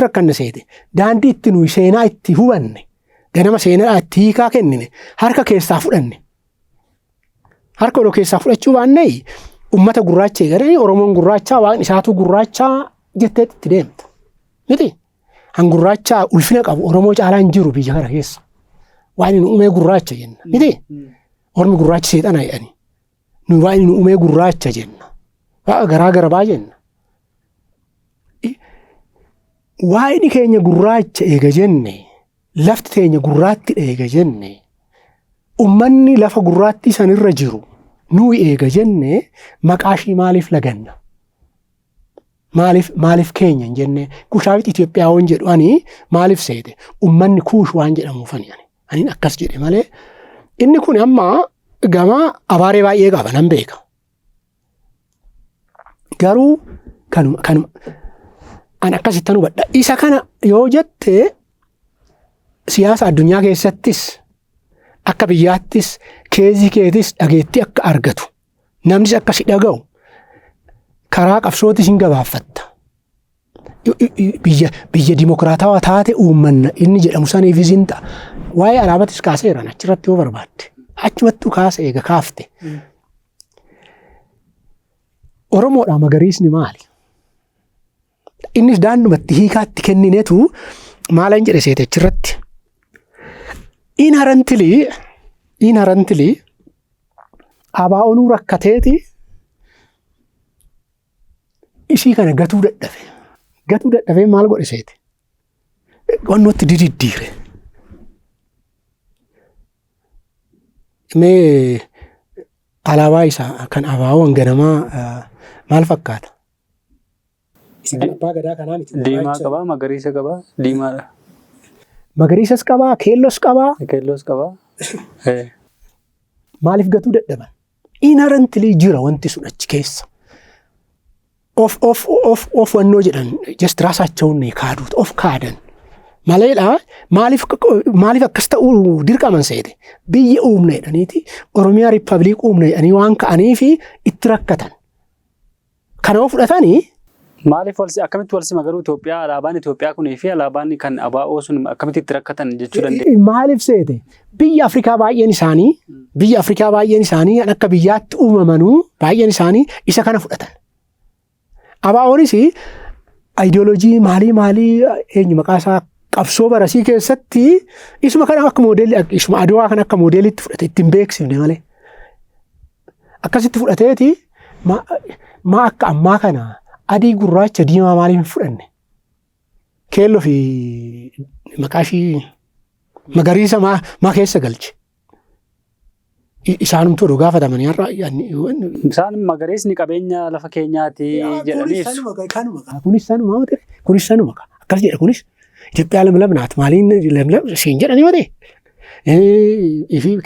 rakkanne seete? Daandii itti nuyi seenaa itti hubanne ganama seenaa itti hiikaa kennine harka keessaa fudhanne. Harka odoo keessaa fudhachuu baannee ummata gurraachee garee Oromoon gurraachaa waan isaatu gurraachaa jettee itti deemta. Miti hangurraachaa ulfina qabu Oromoo caalaan jiru biyya kana keessa. Waan inni uumee gurraacha jenna. Miti Ormi gurraachi seexana jedhani. Nu waan inni uumee gurraacha jenna. Waa garaa baa jenna. Waa'ini keenya gurraacha eega jenne lafti teenya gurraatti eega jenne ummanni lafa gurraatti sanirra jiru nuyi eega jenne maqaashii maaliif laganna? Maaliif keenya hin jenne? Kuushaawit Itoophiyaa waan jedhu ani maaliif seete? Ummanni kuush waan jedhamuufani ani akkas jedhe malee inni kun amma gama abaaree baay'ee qaba nan beeka. Garuu kanuma an akkasittan hubadha. Isa kana yoo jette siyaasa addunyaa keessattis akka biyyaattis keezii keetis dhageetti akka argatu namnis akka si dhaga'u karaa qabsootis hin gabaaffatta. Biyya dimokiraatawaa taate uummanna inni jedhamu saniifis hin ta'a. Waa'ee alaabatis kaaseeran achirratti yoo barbaadde achumattuu kaase eega kaafte. Oromoodhaa magariisni maali? Innis daandumatti hiikaatti kenninetu maalan jedhe seete achirratti. Inherently abaa'onuu rakkateeti ishii kana gatuu dadhabe maal godhe seete? Wannootti dididdiire. Mee alaabaa isaa kan abaa'oon ganamaa maal fakkaata? Abbaa gadaa kanaa miti. Diimaa qabaa, magariisa qabaa, diimaadha. Magariisas qabaa, keellos qabaa. Maaliif gatuu dadhaban? Inherently jira wanti sun achi keessa. Of wannoo jedhan just raasachaውን kaaduut of kaadan Maleedha maaliif akkas ta'uu dirqaman seete biyya uumne jedhaniiti Oromiyaa Riippaabilik uumne jedhanii waan ka'anii fi itti rakkatan. Kana fudhatanii maaliif akkamitti wal sima garuu Itoophiyaa alaabaan Itoophiyaa kunii fi alaabaan kan ABO sun akkamitti itti rakkatan jechuu dandeenya. Maaliif seete biyya Afrikaa baay'een isaanii akka biyyaatti uumamanuu baay'een isaanii isa kana fudhatan. ABO'nis ideoloojii maalii eenyu maqaa isaa qabsoo barasii keessatti isuma kana akka moodeelii isuma Adwaa kana akka moodeeliitti fudhate ittiin beeksifne malee. Akkasitti fudhateeti maa akka ammaa kana adii gurraacha diimaa maaliif hin fudhanne? Keelloo fi maqaashii magariisa maa keessa galche? Isaanumtuu oduu gaafatamanii har'a. Isaan magariisni qabeenya lafa keenyaati jedhaniif. Kunis sanuma akkas jedha kunis Itoophiyaa lamnaati maaliin siin jedhanii mate.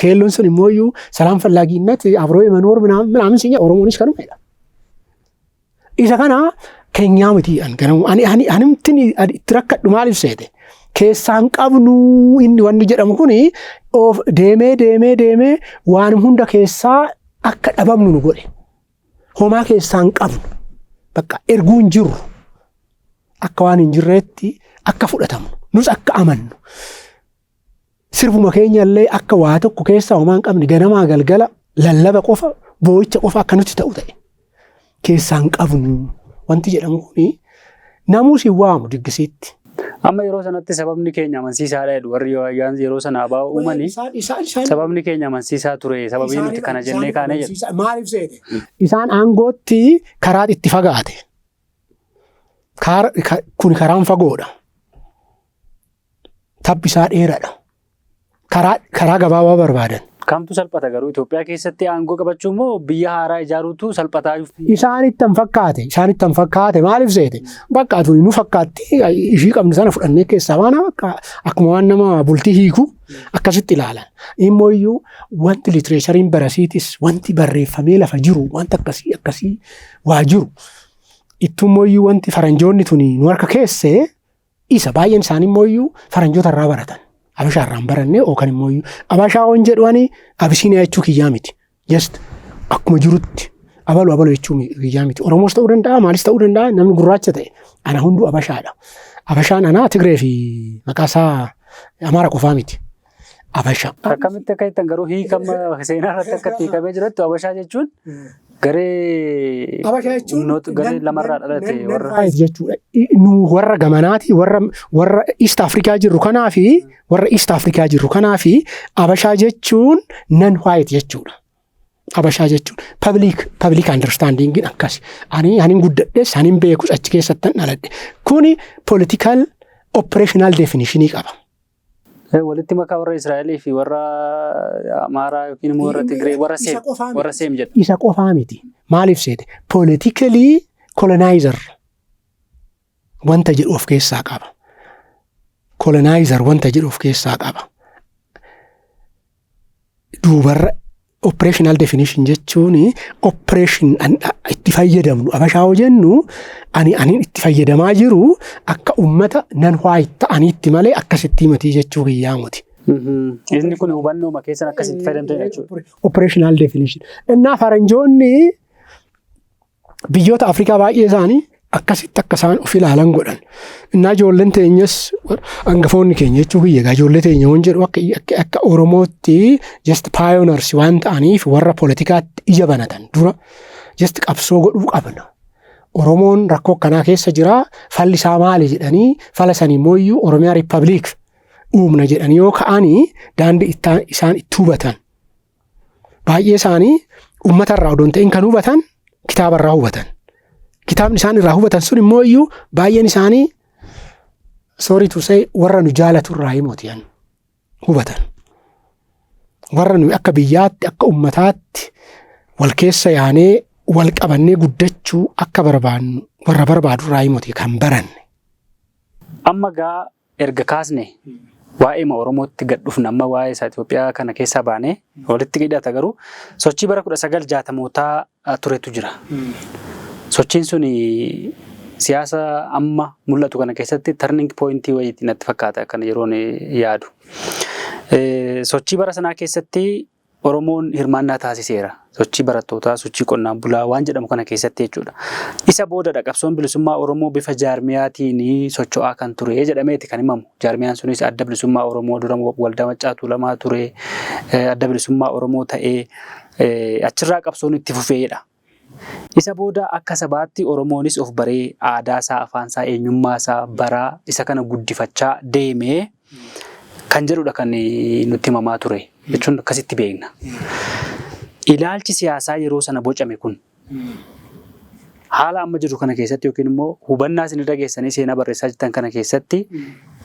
Keelloon sun immoo iyyuu salaam fallaagiinnati abroo imanoor minaamin siin jedha Oromoonis kanumadha. Isa kana keenyaa miti animtiin itti rakkadhu maaliif seete keessaan qabnu inni wanni jedhamu kuni deemee waan hunda keessaa akka dhabamnu nu godhe. Homaa keessaan qabnu bakka erguu hin jirru akka waan hin jirreetti akka fudhatamu nus akka amannu sirbuma keenyallee akka waa tokko keessaa homaa hin qabne ganamaa galgala lallaba qofa boo'icha qofa akka nuti ta'u ta'e. Keessaan qabnu wanti jedhamu kuni namus hin waamu diggisiitti. Amma yeroo sanatti sababni keenya amansiisaadha jedhu warri yeroo sana ABO uumanii sababni keenya amansiisaa ture sababii nuti kana jennee kaanee jedhu. Maaliif seete? Isaan aangootti karaa itti fagaate. Kun karaan fagoodha. Tabbisaa dheeradha. Karaa gabaabaa barbaadan. Kamtu salphata garuu Itoophiyaa keessatti aangoo qabachuu moo biyya haaraa ijaaruutu salphataa jiru? Isaanitti hin fakkaate maaliif seete? Bakka ati nu fakkaatti ishii qabnu sana fudhannee keessaa waan akkuma waan nama bultii hiiku akkasitti ilaalan. Immoo iyyuu wanti litireeshariin barasiitis wanti barreeffamee lafa jiru wanti akkasii waa jiru. Ittummoo iyyuu wanti faranjoonni tuni nu harka keessee isa baay'een isaanii immoo iyyuu faranjoota irraa baratan. Abashaa irraan baranne yookaan immoo abashaa waan jedhuani Abisiiniyaa jechuu kiyyaa miti. Just akkuma jirutti abaluu jechuu kiyyaa miti. Oromoos ta'uu danda'a maalis ta'uu danda'a namni gurraacha ta'e ana hunduu abashaadha. Abashaan ana Tigree fi maqaasaa Amaara qofaa miti. Abashaa. Akkamitti akka jettan garuu hiikama seenaa irratti akka hiikamee jirutti abashaa jechuun garee lamarraa dhalate warra gamanaati warra East Afrikaa jirru kanaa fi abashaa jechuun non white jechuudha. Abashaa jechuun public understanding akkas ani guddadhes ani beekus achi keessatti dhaladhe kuni political operational definitionii qaba. Walitti makaa warra Israa'elii fi warra Amaaraa yookiin immoo warra Tigree warra Seem jedhu. Isa qofaa miti. Maaliif seete? Politically colonizer wanta jedhu of keessaa qaba. Duubarra operational definition jechuun operation itti fayyadamnu abashaa jennu ani itti fayyadamaa jiru akka ummata nan white ta'aniitti malee akkasitti miti jechuu kiyyaa miti. Inni kun hubannoo keessan akkasitti fayyadamte jechuudha. Operational definition. Innaa faranjoonni biyyoota Afrikaa baay'ee isaanii akkasitti akka isaan of ilaalan godhan. Innaa ijoolleen teenyas hangafoonni keenya jechuu kiyya ijoollee teenya waan jedhu akka Oromootti just pioneers waan ta'aniif warra politikaatti ija banatan dura just qabsoo godhuu qabna. Oromoon rakkoo kanaa keessa jira falli isaa maali jedhanii fala sanii immoo iyyuu Oromiyaa Riippaabilik uumna jedhanii yoo ka'anii daandii isaan itti hubatan. Baay'ee isaanii uummatarraa odoon ta'in kan hubatan kitaabarraa hubatan. Kitaabni isaan irraa hubatan sun immoo iyyuu baay'een isaanii sorry to say warra nu jaalatu irraa himotiyan hubatan. Warra nu akka biyyaatti akka ummataatti wal keessa yaanee wal qabannee guddachuu akka barbaannu warra barbaadu irraa himoti kan baranne. Amma gaa erga kaasne waa'ee Oromootti gad dhufna amma waa'ee Itoophiyaa kana keessaa baanee walitti hidhata garuu sochii bara 1960mootaa turetu jira. Sochiin sun siyaasa amma mul'atu kana keessatti turning point wayiitii natti fakkaata kan yeroon yaadu. Sochii bara sanaa keessatti Oromoon hirmaannaa taasiseera. Sochii barattootaa, sochii qonnaan bulaa waan jedhamu kana keessatti jechuudha. Isa boodadha qabsoon bilisummaa Oromoo bifa jaarmiyaatiin socho'aa kan ture jedhameeti kan himamu. Jaarmiyaan sunis adda bilisummaa Oromoo dura waldaa Maccaa Tuulamaa ture. Adda bilisummaa Oromoo ta'ee achirraa qabsoon itti fufeedha. Isa booda akka sabaatti Oromoonis of baree aadaasaa, afaansaa, eenyummaasaa baraa isa kana guddifachaa deemee kan jedhudha kan nutti himamaa ture jechuun akkasitti beekna. Ilaalchi siyaasaa yeroo sana bocame kun haala amma jiru kana keessatti yookiin immoo hubannaa isin dhageessanii seenaa barreessaa jirtan kana keessatti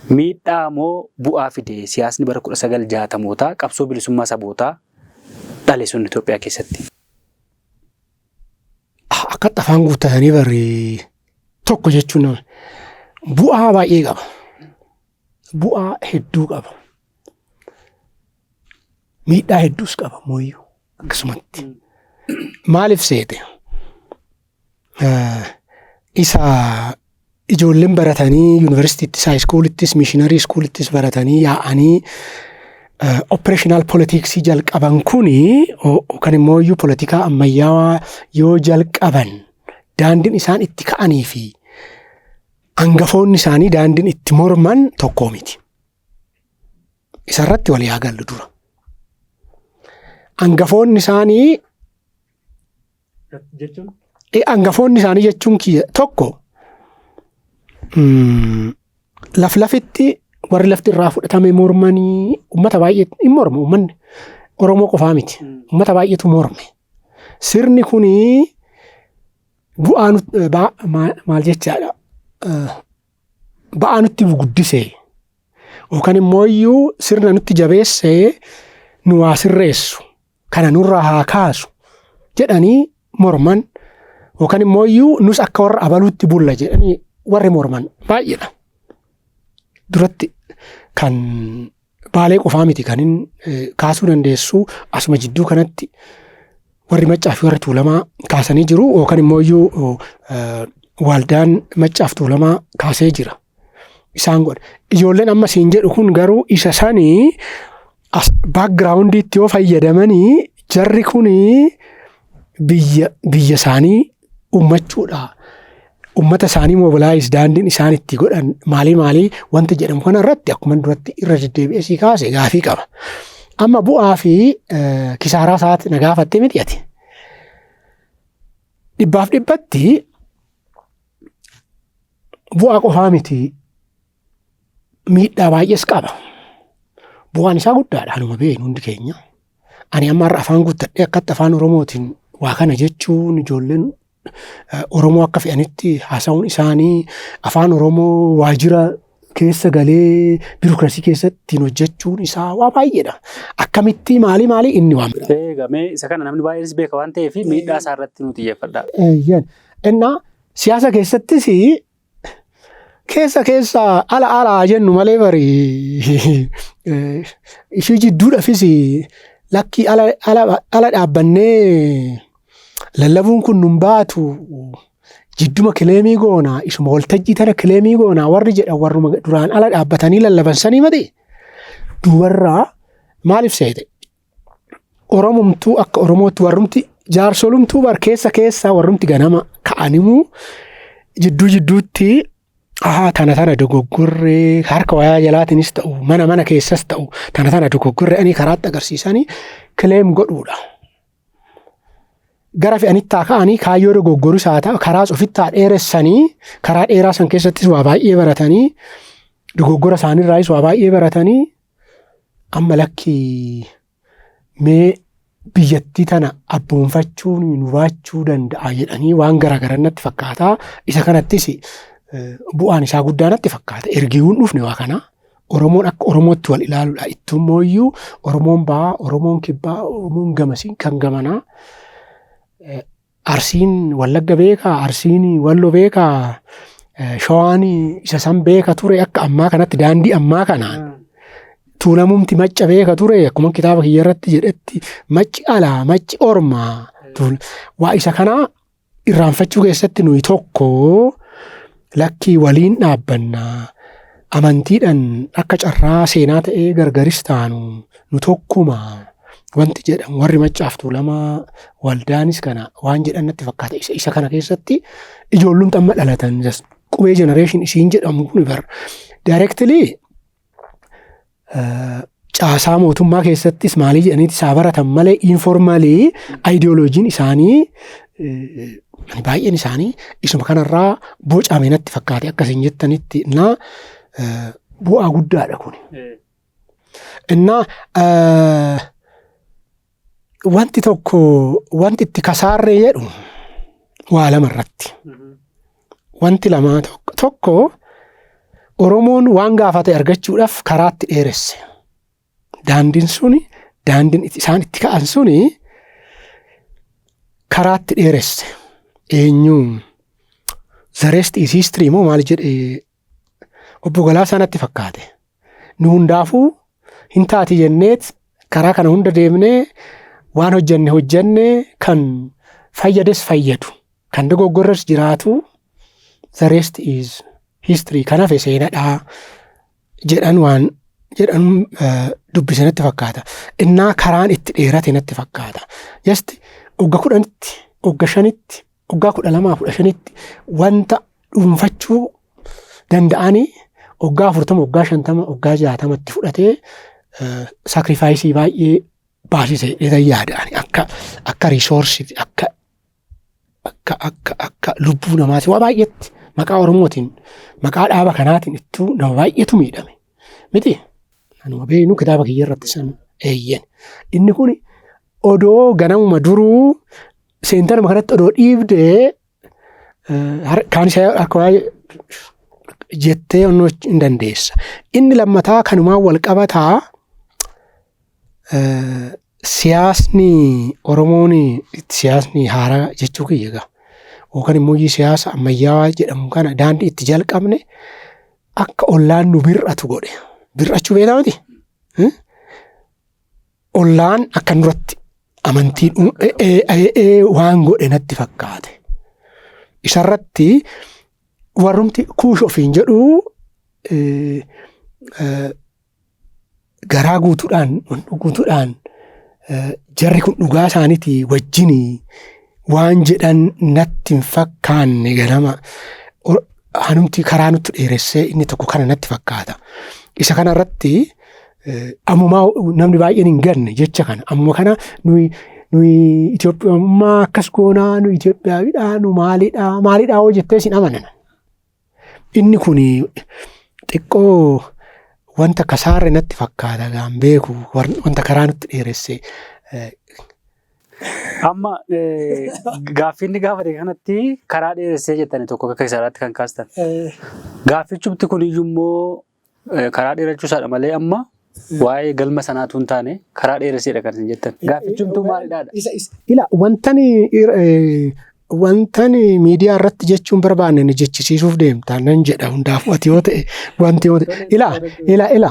miidhaa moo bu'aa fide siyaasni bara 1960mootaa qabsoo bilisummaa sabootaa dhale sun Itoophiyaa keessatti? Akka afaan guuttatanii barri tokko jechuun bu'aa baay'ee qaba. Bu'aa hedduu qaba. Miidhaa hedduus qaba mooyyuu akkasumatti. Maaliif seete? Isa ijoolleen baratanii yuunivarsiitiittis, haayiskuulittis, miishinarii iskuulittis baratanii yaa'anii operational politiksii jalqaban kuni yookaan immoo politikaa ammayyaawaa yoo jalqaban daandiin isaan itti ka'anii fi hangafoonni isaanii daandiin itti morman tokko miti. Isarratti walii haa gallu dura. Hangafoonni isaanii jechuun tokko lafitti warri lafti irraa fudhatame mormanii uummata baay'ee hin morma. Uummanni Oromoo qofaa miti. Uummata baay'eetu morme. Sirni kuni bu'aa maal jechaadha? Ba'aa nutti guddisee yookaan immoo iyyuu sirna nutti jabeessee nu waa sirreessu kana nurraa haa kaasu jedhanii morman yookaan immoo iyyuu nus akka warra abaluutti bulla jedhanii warri morman baay'eedha. Duratti kan Baalee qofaa miti kan kaasuu dandeessu asuma jidduu kanatti warri Maccaa fi warri Tuulamaa kaasanii jiru yookaan immoo iyyuu waldaan Maccaa fi Tuulamaa kaasee jira. Isaan godha. Ijoolleen amma siin jedhu kun garuu isa sanii baakgiraawundiitti yoo fayyadamanii jarri kuni biyya isaanii uummachuudha. Uummata isaanii mobilaayiz daandiin isaan itti godhan maalii wanta jedhamu kana irratti akkuma duratti irra deddeebi'ee sii kaase gaafii qaba. Amma bu'aa fi kisaaraa isaati na gaafatte miti ati. Dhibbaaf dhibbatti bu'aa qofaa miti. Miidhaa baay'ees qaba. Bu'aan isaa guddaadha. Anuma beeknu hundi keenya. Ani amma har'a afaan guuttadhee akkatti afaan Oromootiin waa kana jechuun ijoolleen Oromoo akka fe'anitti haasa'uun isaanii afaan Oromoo waajjira keessa galee biirokraasii keessatti hojjechuun isaa waa baay'eedha. Akkamitti maalii inni waan bira. Gamee isa kana namni baay'eenis beeka waan ta'eef miidhaa isaa irratti nu xiyyeeffadha. Innaa siyaasa keessattis keessa ala jennu malee bari ishii jidduudhaafis lakkii ala dhaabbannee lallabuun kun nun baatu jidduma kileemii goonaa isuma waltajjii tana kileemii goonaa warri jedhan warruma duraan ala dhaabbatanii lallabansanii mate dubarraa maaliif seete Oromumtuu akka Oromootti warrumti jaarsolumtuu bar keessa warrumti ganama ka'animu jidduutti tana dogoggorree harka wayaa jalaatinis ta'u mana keessas ta'u tana dogoggorree ani karaatti agarsiisanii kileem godhuudha. Gara fe'anittaa ka'anii kaayyoo dogoggoruu isaa ta'a karaa ofittaa dheeressanii karaa dheeraa san keessattis waa baay'ee baratanii dogoggora isaaniirraayis waa baay'ee baratanii amma lakkii mee biyyattii tana abboonfachuun nu baachuu danda'a jedhanii waan garaagarannatti fakkaataa isa kanattis bu'aan isaa guddaa natti fakkaata. Ergiiwwan dhufne waa kana Oromoon akka Oromootti wal ilaaluudha. Ittummoo iyyuu Oromoon ba'aa, Oromoon kibbaa, Oromoon gamasiin kan gamanaa. Arsiin Wallagga beekaa, Arsiin Walloo beekaa, Shawaan isa san beeka ture akka ammaa kanatti daandii ammaa kanaan. Tuulamumti Macca beeka ture akkuma kitaaba kiyya irratti jedhetti Macci alaa, Macci ormaa. Waa isa kanaa irraanfachuu keessatti nuyi tokko lakkii waliin dhaabbannaa amantiidhaan akka carraa seenaa ta'ee gargaris taanu nu tokkuma wanti jedhamu warri Maccaaf Tuulamaa waldaanis kana waan jedhan natti fakkaata. Isa kana keessatti ijoollumti amma dhalatan qubee generation isiin jedhamu kun directly caasaa mootummaa keessattis maalii jedhaniiti isaa baratan malee informalii ideoloojiin isaanii baay'een isaanii isuma kanarraa bocame natti fakkaate akkasiin jettanitti na bu'aa guddaadha kun. Innaa wanti tokko wanti itti kasaarree jedhu waa lama irratti. Wanti lama tokko Oromoon waan gaafate argachuudhaaf karaatti dheeresse. Daandiin suni daandiin isaan itti ka'an suni karaatti dheeresse. Eenyuun the rest is history moo maal jedhee obbo Galaasaa natti fakkaate. Nu hundaafuu hin taati jenneet karaa kana hunda deemnee waan hojjenne kan fayyades fayyadu kan dogoggorres jiraatu the rest is history kanaaf seenadhaa jedhan waan jedhan dubbise natti fakkaata. Innaa karaan itti dheerate natti fakkaata. Just waggaa 10tti, waggaa 5tti, waggaa 12, 15tti wanta dhuunfachuu danda'anii waggaa 40, waggaa 50, waggaa 60tti fudhatee saakrifaayisii baay'ee baasise jedhan yaada'ani akka riisoorsii akka lubbuu namaati waa baay'eetti maqaa Oromootiin maqaa dhaaba kanaatiin ittuu nama baay'eetu miidhame miti. Anuma beeknu kitaaba kiyya irratti san eeyyan. Inni kun odoo ganamuma duruu seentanuma kanatti odoo dhiibdee kaan isaa akka waa'ee jettee onnoo hin dandeessa. Inni lammataa kanumaan wal qabataa siyaasni Oromoon siyaasni haaraa jechuu kiyya egaa yookaan immoo siyaasa ammayyaawaa jedhamu kana daandii itti jalqabne akka ollaan nu bir'atu godhe. Bir'achuu beekamaati. Ollaan akka nuratti amantiin waan godhe natti fakkaate. Isarratti warrumti kuush ofiin jedhu garaa guutuudhaan jarri kun dhugaa isaaniitii wajjin waan jedhan natti hin fakkaanne ganama hanumti karaa nutti dheeressee inni tokko kana natti fakkaata. Isa kanarratti ammumaa namni baay'een hin ganne jecha kana ammuma kana nuyi Itoophiyaa akkas goonaa nuyi Itoophiyaawidhaa nu maalidhaa hoo jettee sin amanan. Inni kun xiqqoo wanta kasaarre natti fakkaata gaan beeku wanta karaa nutti dheeresse. Amma gaaffiin gaafate kanatti karaa dheeressee jettani tokko akka isaatti kan kaastan. Gaaffichumti kun iyyummoo karaa dheerachuusaadha malee amma waa'ee galma sanaatu hin taane karaa dheeresseedha kan isin jettan. Gaaffichumtuu maalidhaadha? Ila wantani miidiyaa irratti jechuun barbaanne ni jechisiisuuf deemta nan jedha hundaafuu ati yoo ta'e wanti yoo ta'e ila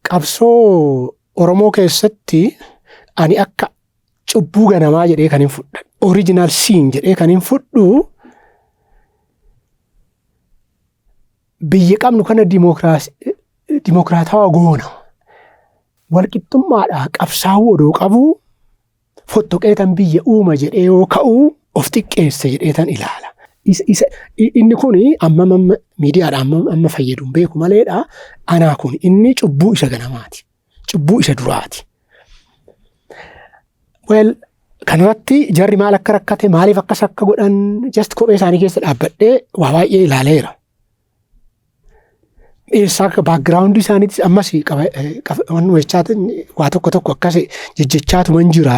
qabsoo Oromoo keessatti ani akka cubbuu ganamaa jedhee kan hin fudhan original sin jedhee kan hin fudhu biyya qabnu kana dimokiraatawaa goona walqixxummaadhaa qabsaa'uu odoo qabu fottoqeetan biyya uuma jedhee yoo ka'u of xiqqeesse jedheetan ilaala. Inni kun amma miidiyaadhaan amma fayyadu beeku maleedha. Anaa kun inni cubbuu isa ganamaati. Cubbuu isa duraati. Kanarratti jarri maal akka rakkate maaliif akkas akka godhan just kophee isaanii keessa dhaabbadhee waa baay'ee ilaaleera. Eessaa akka baakgiraawundii isaaniitis ammas waa tokko akkas jejjechaatuman jira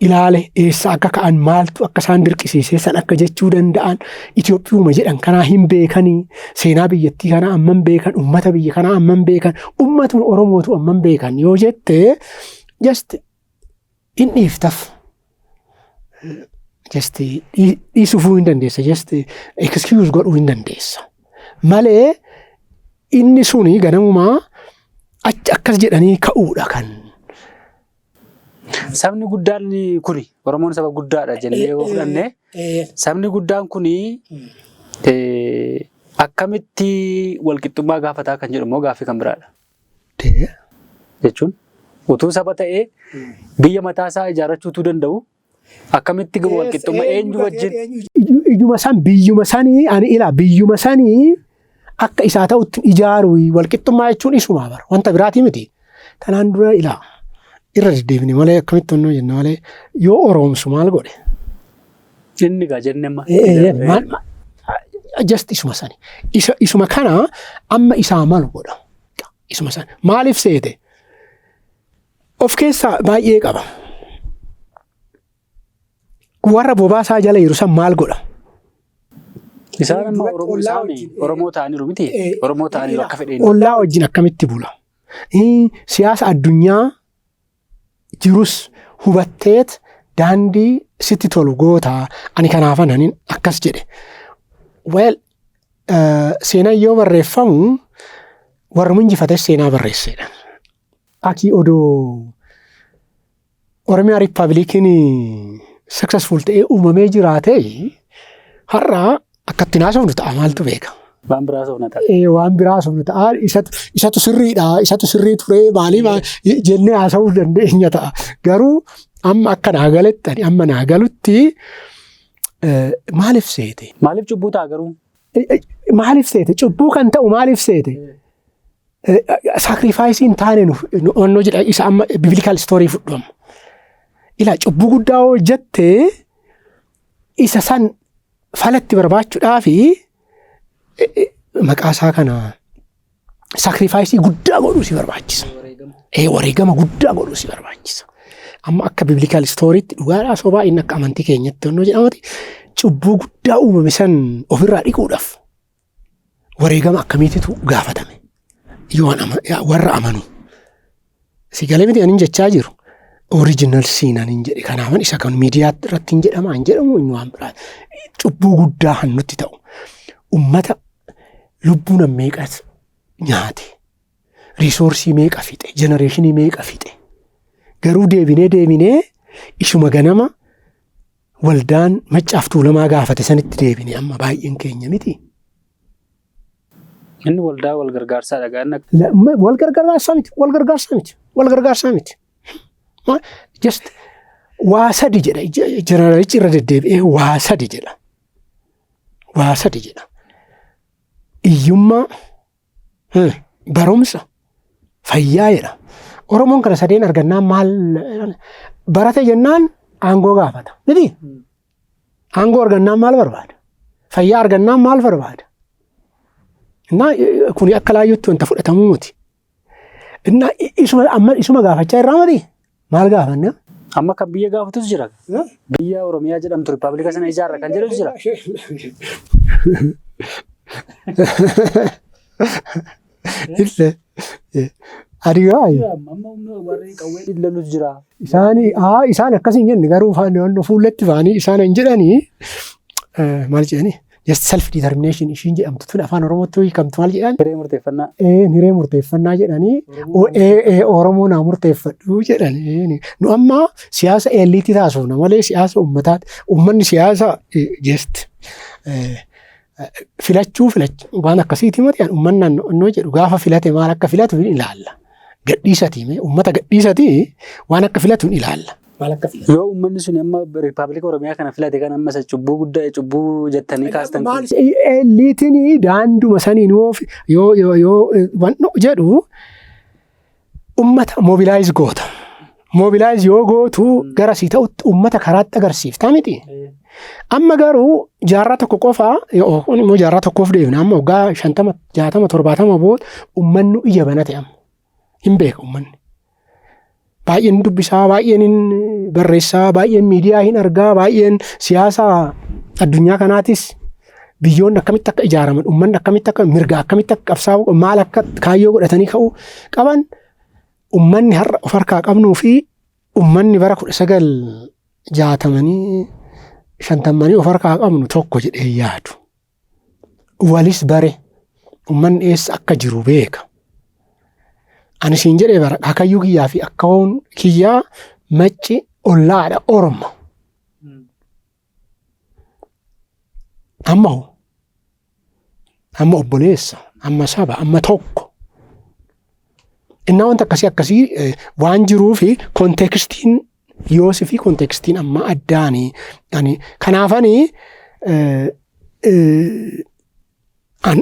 ilaale eessaa akka ka'an maaltu akka isaan dirqisiisee san akka jechuu danda'an Itoophiyuma jedhan kanaa hin beekanii seenaa biyyattii kanaa amman beekan ummata biyya kanaa amman beekan ummatuma Oromootu amman beekan yoo jette just in dhiiftaf just dhiisufuu hin dandeessa just excuse godhuu hin dandeessa malee. Inni suni ganamumaa akkas jedhanii ka'uudha kan. Sabni guddaan kuni Oromoon saba guddaadha jennee yoo fudhanne sabni guddaan kuni Akkamitti walqixxummaa gaafataa kan jedhu immoo gaaffii kan biraadha. Jechuun utuu saba ta'ee biyya mataasaa ijaarrachuutuu danda'u akkamitti walqixxummaa eenyu wajjin. Biyyuma sanii ani ilaa biyyuma sanii akka isaa ta'utti ijaaru walqixxummaa jechuun isuma bara wanta biraatii miti. Kanaan dura ilaa irra deddeebine malee akkamitti onnoo jenna malee yoo oroomsu maal godhe. Inni gaa jenne amma. Just isuma sani. Isuma kana amma isaa malu godha. Isuma sani. Maaliif seete? Of keessaa baay'ee qaba. Warra bobaasaa jala jiru san maal godha? Isaan amma Oromoo ta'aniiru miti. Oromoo ta'aniiru akka fedheen. Ollaa wajjin akkamitti bula? Siyaasa addunyaa jirus hubatteet daandii sitti tolu gootaa ani kanaafan hanin akkas jedhe. Seenaan yoo barreeffamu warra injifates seenaa barreessedha. Aki odoo Oromiyaa Riippaabilikiin successful ta'ee uumamee jiraate har'a akkatti naasofnu ta'a maaltu beeka. Waan biraa soofna ta'a. Waan biraa soofna ta'a. Isatu sirriidha. Isatu sirrii turee maaliif jennee haasa'uu dandeenya ta'a. Garuu amma akka naagaletti amma naagalutti maaliif seete? Maaliif cubbuu ta'a garuu? Maaliif seete? Cubbuu kan ta'u maaliif seete? Saakrifaayisii hin taane onnoo jedha isa amma bibilikaal istoorii fudhamu. Ilaa cubbuu guddaa hojjettee isa san falatti barbaachuudhaafi maqaa isaa kana saakrifaayisii guddaa godhuu si barbaachisa. Wareegama guddaa godhuu si barbaachisa. Amma akka bibilikaal istooriitti dhugaadhaa sobaa inni akka amantii keenyatti onnoo jedhamati cubbuu guddaa uumame san ofirraa dhiquudhaaf wareegama akkamiititu gaafatame. Warra amanu. Si galee miti anin jechaa jiru. Original siinan hin jedhe. Kanaafan isa kan miidiyaa irratti hin jedhama hin jedhamu inni waan biraa. Cubbuu guddaa hannutti ta'u. Ummata lubbuun meeqas nyaate. Riisoorsii meeqa fixe. Jenereeshinii meeqa fixe. Garuu deebinee ishuma ganama waldaan Maccaaf Tuulamaa gaafate sanitti deebine amma baay'een keenya miti. Inni waldaa wal gargaarsaa dhagaan. Wal gargaarsaa miti. Just waa sadi jedha. Jeneraalichi irra deddeebi'ee waa sadi jedha. Iyyummaa, barumsa, fayyaa jedha. Oromoon kana sadeen argannaan maal barate jennaan aangoo gaafata. Miti? Aangoo argannaan maal barbaada? Fayyaa argannaan maal barbaada? Kuni akka laayyootti wanta fudhatamuu miti. Isuma gaafachaa irraa miti? Maal gaafanna? Amma kan biyya gaafatus jira. Biyya Oromiyaa jedhamtu Riippaabilika sana ijaarra kan jedhu jira. Isaan akkasiin jenne garuu fuulletti faanii isaan hin jedhanii maal jedhanii? Just self determination ishiin jedhamtu tun afaan Oromootti hiikamtu maal jedhan? Hiree murteeffannaa. Hiree murteeffannaa jedhanii Oromoo naa murteeffadhu jedhanii. Nu amma siyaasa eliitii taasifna malee siyaasa uummataati. Uummanni siyaasa just filachuu waan akkasiiti mati uummanni naannoo jedhu gaafa filate maal akka filatu hin ilaalla. Gadhiisati uummata gadhiisati waan akka filatu hin ilaalla. Yoo uummanni sun amma Riippaabilika Oromiyaa kana filate kan amma cubbuu guddaa cubbuu jettanii kaastan. Eliitiin daanduma saniin yoo jedhu uummata mobilaayiz goota. Mobilaayiz yoo gootu gara sii ta'utti uummata karaatti agarsiiftaa miti. Amma garuu jaarraa tokko qofaa immoo jaarraa tokkoof deemna amma waggaa 50, 60, 70 booda uummanni iyya banate amma hin beeka uummanni. Baay'een dubbisaa, baay'een barreessaa, baay'een miidiyaa hin argaa, baay'een siyaasa addunyaa kanaatis biyyoonni akkamitti akka ijaaraman, uummanni akkamitti akka mirga akkamitti akka qabsaa'u, maal akka kaayyoo godhatanii ka'uu qaban uummanni har'a of harkaa qabnuu fi uummanni bara 1960 of harkaa qabnu tokko jedhee yaadu. Walis bare uummanni eessa akka jiru beeka. Ani siin jedhee bara akayyuu kiyyaa fi akkaawwan kiyyaa macci ollaadha Oromo. Amma amma obboleessa, amma saba, amma tokko. Innaa wanta akkasii waan jiruu fi kontekstiin Yoosii fi kontekstiin amma addaanii. Kanaafanii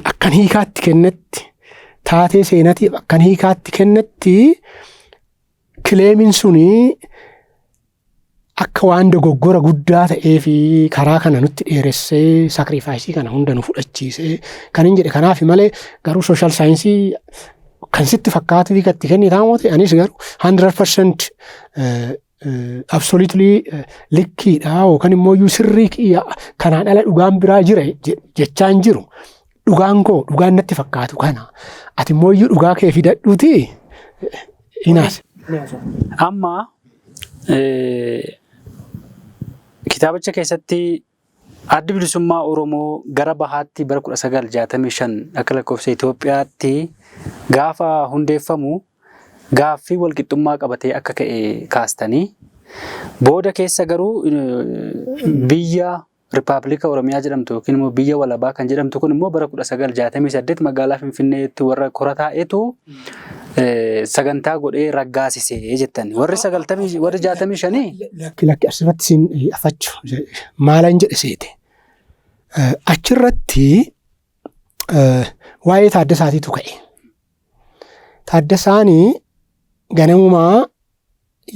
akkan hiikaatti kennetti taatee seenatiif akkan hiikaatti kennetti kileemiin sunii akka waan dogoggora guddaa ta'ee fi karaa kana nutti dheeressee saakrifaayisii kana hunda nu fudhachiisee kan hin jedhe. Kanaaf malee garuu sooshaal saayinsii kan sitti fakkaatu fi katti kenni taa'amoote anis garuu 100% absolutely likkiidha yookaan immoo sirrii kanaan ala dhugaan biraa jira jechaan jiru. Dhugaan koo dhugaan natti fakkaatu kana. Ati immoo dhugaa kee fidadhuuti hinaas. Amma kitaabicha keessatti addi bilisummaa Oromoo gara bahaatti bara 1965 akka lakkoofsa Itoophiyaatti gaafa hundeeffamu gaaffii walqixxummaa qabatee akka ka'e kaastanii booda keessa garuu biyya Rippaabilika Oromiyaa jedhamtu yookiin immoo biyya walabaa kan jedhamtu kun immoo bara 1968 magaalaa Finfinneetti warra korataa'etu sagantaa godhee raggaasisee jettan. Warri 65 lakki asirratti siin afachu maalan jedhe seete. Achirratti waa'ee Taaddasaatiitu ka'e. Taaddasaanii ganamumaa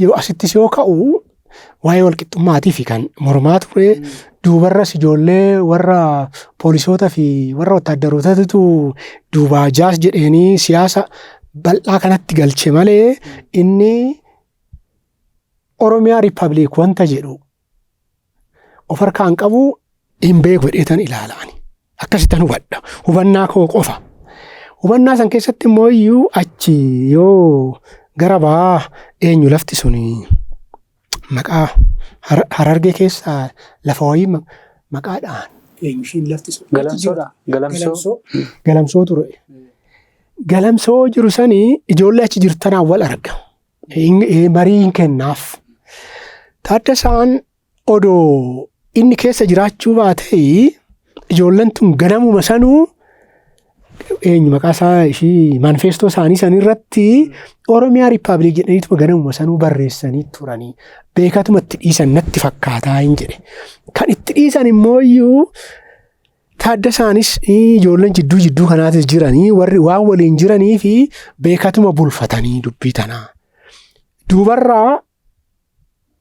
yoo asittis yoo ka'u waa'ee walqixxummaatii fi kan mormaa ture duubarras ijoollee warra poolisoota fi warra wotaaddarootatu duubaa jaas jedheenii siyaasa bal'aa kanatti galche malee inni Oromiyaa Rippaabilik wanta jedhu of harkaan qabu hin beeku jedheetan ilaalani. Akkasittan hubadha. Hubannaa koo qofa. Hubannaa san keessatti immoo iyyuu achi yoo gara baa eenyu lafti suni maqaa Harargee keessaa lafa wayii maqaadhaan eenyu ishiin lafti sun Galamsoodha. Galamsoo ture. Galamsoo jiru sanii ijoollee achi jirtanaan wal arga. Marii hin kennaaf. Taaddasaan odoo inni keessa jiraachuu baatee ijoolleen tun ganamuma sanuu eenyu maqaa isaa ishii manifeestoo isaanii sanirratti Oromiyaa Rippaabilik jedhaniituma ganamuma sanuu barreessanii turanii beekatuma itti dhiisan natti fakkaataa hin jedhe. Kan itti dhiisan immoo iyyuu Taaddasaanis ijoolleen jidduu kanaatis jiranii warri waan waliin jiranii fi beekatuma bulfatanii dubbii tanaa. Duubarraa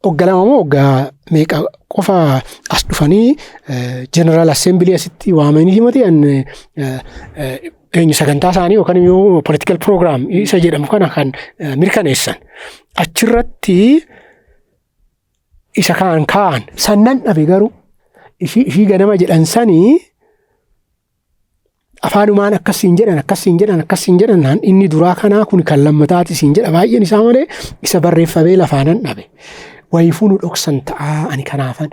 hogganama moo hoggaa meeqa qofa as dhufanii General Assembly asitti waamanii himate eenyu sagantaa isaanii yookaan immoo political program isa jedhamu kana kan mirkaneessan. Achirratti isa kaan sannan dhabe garuu ishii ganama jedhan sanii afaanumaan akkasiin jedhan inni duraa kanaa kun kan lammataati siin jedha baay'een isaa malee isa barreeffamee lafaanan dhabe. Wayifuu nu dhoksan ta'aa ani kanaafan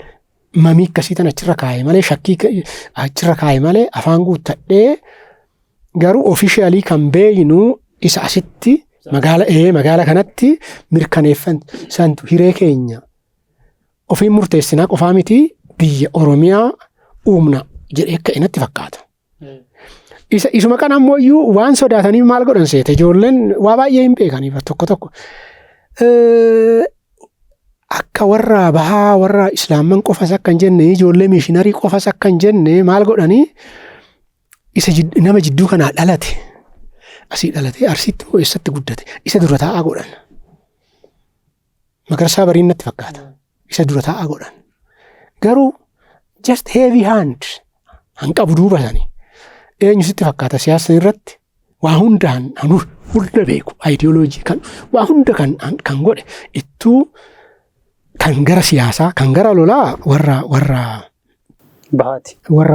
mamii akkasiitan achirra kaa'e malee shakkii achirra kaa'e malee afaan guuttadhee garuu ofishaalii kan beeynu isa asitti magaala kanatti mirkaneeffantu hiree keenya ofiin murteessinaa qofaa miti biyya Oromiyaa uumna jedhee akka inatti fakkaata. Isuma kana ammoo iyyuu waan sodaatanii maal godhan seete ijoolleen waa baay'ee hin beekaniif tokko. Akka warra bahaa warra islaamman qofas akka hin jenne ijoollee miishinarii qofas akka hin jenne maal godhanii isa nama jidduu kanaa dhalate asii dhalate Arsiitti eessatti guddate isa dura taa'aa godhan. Magarsaa Bariin natti fakkaata isa dura taa'aa godhan. Garuu just heavy hand hanqabu duuba sanii eenyu sitti fakkaata siyaasa irratti waa hundaan hunda beeku ideoloojii kan waa hunda kan godhe ittuu. Kan gara siyaasaa, kan gara lolaa warra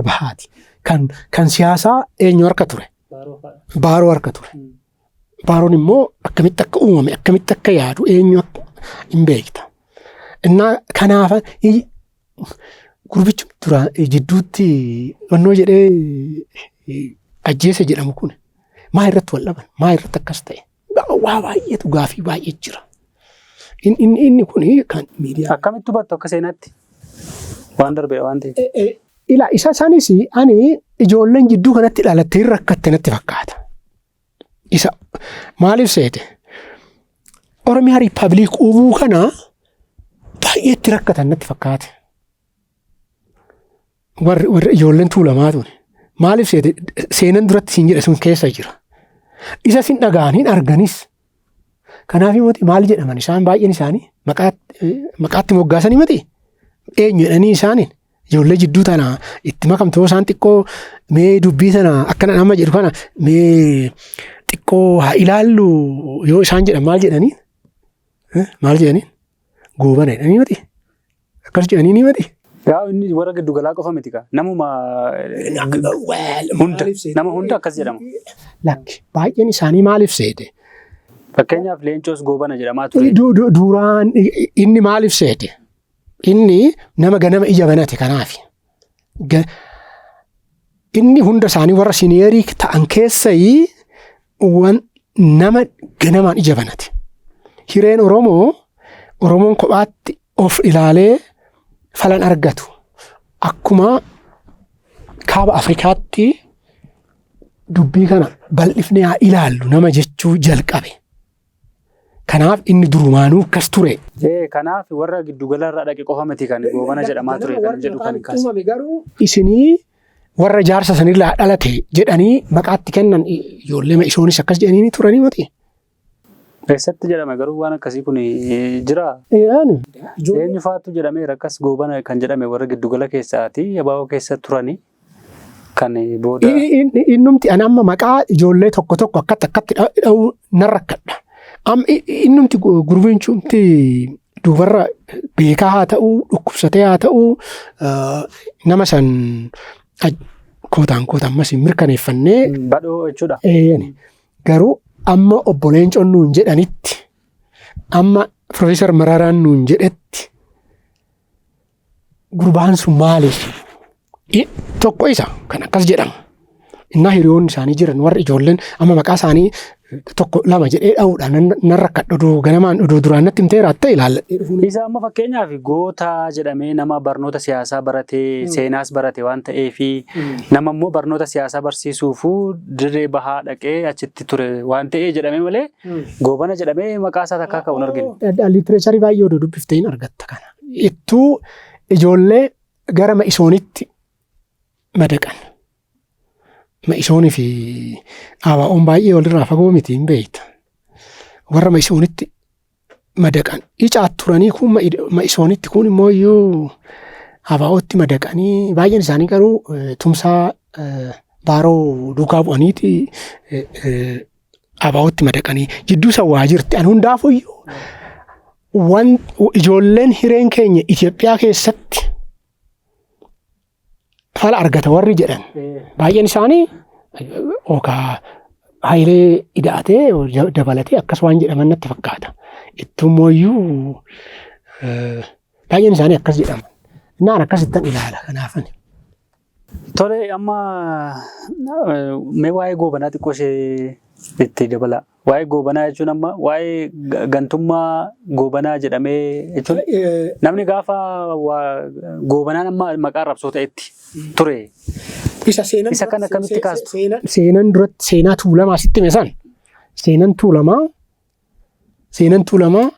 bahaati. Kan siyaasaa eenyu harka ture? Baaroo harka ture. Baaroon immoo akkamitti akka uumame, akkamitti akka yaadu eenyu hin beekta. Innaa kanaaf gurbichi dura jidduutti onnoo jedhee ajjeese jedhamu kun maa irratti wal dhaban? Maa irratti akkas ta'e? Waa baay'eetu gaafii baay'ee jira. Inni kun kan miidiyaa. Akkamitti hubattu akka seenaatti waan darbee waan ta'eef. Ila isa sanis ani ijoolleen jidduu kanatti dhalattee rakkatte natti fakkaata. Isa maaliif seete? Oromiyaa Riippaabilik uumuu kana baay'eetti rakkatan natti fakkaate. Warri ijoolleen Tuulamaa tuni. Maaliif seete? Seenan duratti siin jedhe sun keessa jira. Isa sin dhaga'an hin arganis. Kanaaf immoo maal jedhaman isaan baay'een isaanii maqaatti moggaasanii miti eenyu jedhanii isaaniin ijoollee jidduu tana itti makamtoo isaan xiqqoo mee dubbii tana akkana nama jedhu kana mee xiqqoo haa ilaallu yoo isaan jedhan maal jedhaniin goobana jedhanii miti akkas jedhanii ni miti. Yaa inni warra giddu galaa qofa miti kaa nama hunda akkas jedhama. Lakki baay'een isaanii maaliif seete? Fakkeenyaaf leencoos goobana jedhamaa ture. Duraan inni maaliif seete? Inni nama ganama ija banate kanaaf. Inni hunda isaanii warra siniyerii ta'an keessayii nama ganamaan ija banate. Hireen Oromoon kophaatti of ilaalee falan argatu. Akkuma kaaba Afrikaatti dubbii kana bal'ifnee haa ilaallu nama jechuu jalqabe. Kanaaf inni durumaanuu akkas ture. Kanaaf warra giddugala irraa dhaqe qofa miti kan goobana jedhamaa ture kan jedhu kan kaase. Garuu isinii warra jaarsa sanirraa dhalate jedhanii maqaatti kennan ijoollee ishoonis akkas jedhanii turanii miti. Eessatti jedhame garuu waan akkasii kun jira. Eenyu faatu jedhamee akkas goobana kan jedhame warra giddugala keessaati abaaboo keessa turanii kan booda. Innumti ani amma maqaa ijoollee tokko akkatti dha'uu nan rakkadha. Innumti gurbiinchumti dubarra beekaa haa ta'uu dhukkubsatee haa ta'uu nama san kootaan ammas mirkaneeffannee. Badhoo jechuudha. Garuu amma obbo Leencoon nuun jedhanitti amma Profeesar Mararaan nuun jedhetti gurbaan sun maaliif tokko isa kan akkas jedhama. Innaa hiriyoonni isaanii jiran warri ijoolleen amma maqaa isaanii tokko lama jedhee dha'uudhaan nan rakkadhu ganamaan duraan natti himtee raatte ilaalladhee dhufuun. Isa amma fakkeenyaaf goota jedhamee nama barnoota siyaasaa baratee seenaas barate waan ta'eefi nama immoo barnoota siyaasaa barsiisuufuu dirree bahaa dhaqee achitti ture waan ta'ee jedhamee malee goobana jedhamee maqaa isaa takkaa ka'uun arginu. Liitireecharii baay'ee oduu dubbiftee hin argatta kana. Ittuu ijoollee gara ma'isoonitti madaqan. Ma'isoonii fi ABO'n baay'ee walirraa fagoo miti hin beekta. Warra ma'isoonitti madaqan. Icaat turanii kun ma'isoonitti kun immoo iyyuu ABO'tti madaqanii baay'een isaanii garuu tumsaa baaroo duukaa bu'aniiti ABO'tti madaqanii jidduu sawwaa jirti. Ani hundaafuu iyyuu ijoolleen hireen keenya Itoophiyaa keessatti fala argata warri jedhan baay'een isaanii okaa Hayilee Ida'atee dabalatee akkas waan jedhaman natti fakkaata. Ittumooyyuu baay'een isaanii akkas jedhaman. Innaan akkasittan ilaala kanaafani. Tole amma mee waa'ee goobanaa xiqqoo ishee itti dabala. Waa'ee goobanaa jechuun amma waa'ee gantummaa goobanaa jedhamee jechuun namni gaafa goobanaan amma maqaa arrabsoo ta'etti ture. Isa kan akkamitti kaastu? Seenan duratti seenaa Tuulamaa sitti meesan. Seenan Tuulamaa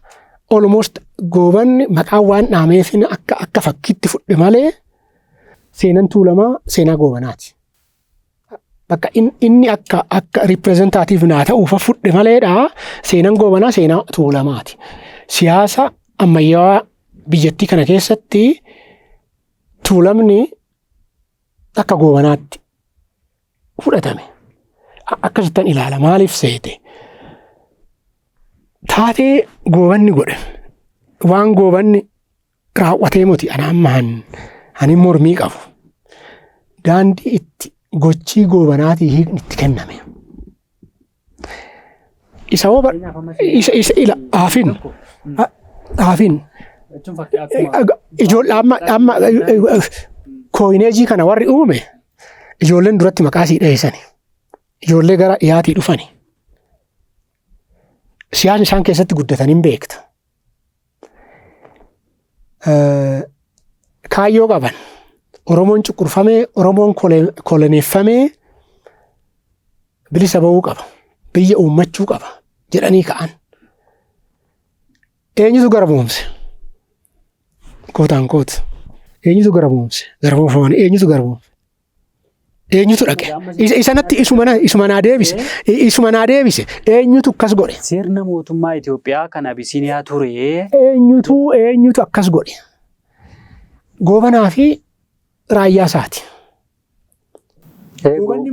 almost goobanni maqaa waan dhaameefin akka fakkiitti fudhe malee seenan Tuulamaa seenaa goobanaati. Bakka inni akka ripireezentaatiif naa ta'uuf fudhe maleedha. Seenan goobanaa seenaa Tuulamaati. Siyaasa ammayyaa biyyattii kana keessatti Tuulamni akka goobanaatti fudhatame. Akkasittan ilaala maaliif seete? Taatee goobanni godhe waan goobanni raawwatee miti ana amma ani mormii qabu. Daandii itti gochii goobanaatii hiikni itti kenname. Isa ila haafin ijoollee amma kooyineejii kana warri uume ijoolleen duratti maqaasii dheessani. Ijoollee gara dhiyaatii dhufani. Siyaasni isaan keessatti guddatan hin beekta. Kaayyoo qaban Oromoon cuqqurfamee, Oromoon koloneeffamee bilisa ba'uu qaba. Biyya uummachuu qaba jedhanii ka'an. Eenyutu garaboomse? Kootaan kooti. Eenyutu garaboomse? Garaboomfaman eenyutu garaboomse? Eenyutu dhaqe? Isanatti isuma naa deebise. Isuma naa deebise. Eenyutu akkas godhe? Sirna mootummaa Itoophiyaa kan Abisiiniyaa ture. Eenyutu akkas godhe? Goobanaa fi raayyaa isaati.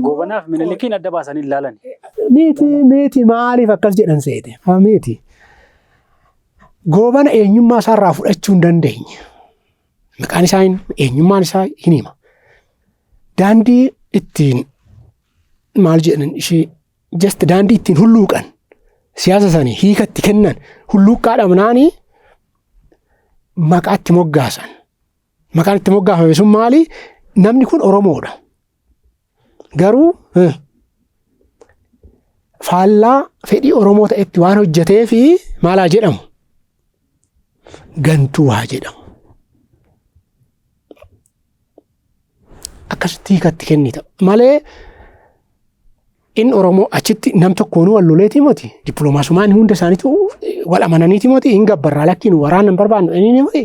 Goobanaaf Minilikiin adda baasanii ilaalan. Miti maaliif akkas jedhan seete? Miti. Goobana eenyummaa isaarraa fudhachuu hin dandeenye. Maqaan isaa eenyummaan isaa hin hima. Daandii ittiin maal jedhan ishee daandii ittiin hulluuqan siyaasa sanii hiikatti kennan hulluuqqaa dhabnaanii maqaa itti moggaasan. Maqaan itti moggaafame sun maali? Namni kun Oromoodha. Garuu faallaa fedhii Oromoo ta'etti waan hojjetee fi maalaa jedhamu? Gantuu haa jedhamu. Akkasitti hiikatti kennita. Malee inni Oromoo achitti nam tokkoon wal loleeti moti. Dippiloomaasumaan hunda isaaniitu wal amananiiti moti. Hin gabbarraa lakkiin waraana hin barbaannu inni moti.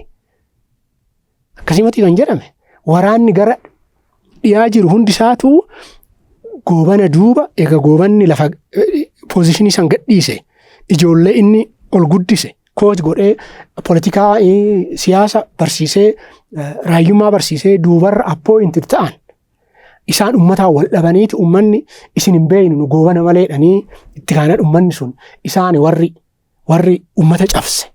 Akkasii moti kan jedhame. Waraanni gara dhiyaa jiru hundi isaatu goobana duuba egaa goobanni lafa poozishinii san gadhiise. Ijoollee inni ol guddise. Kooj godhee politikaa siyaasa barsiisee raayyummaa barsiisee duubarra appooyinti ta'an isaan uummataa wal dhabaniiti uummanni isin hin beeynu nu goobana maleedhanii itti kaanadha uummanni sun isaan warri uummata cabse.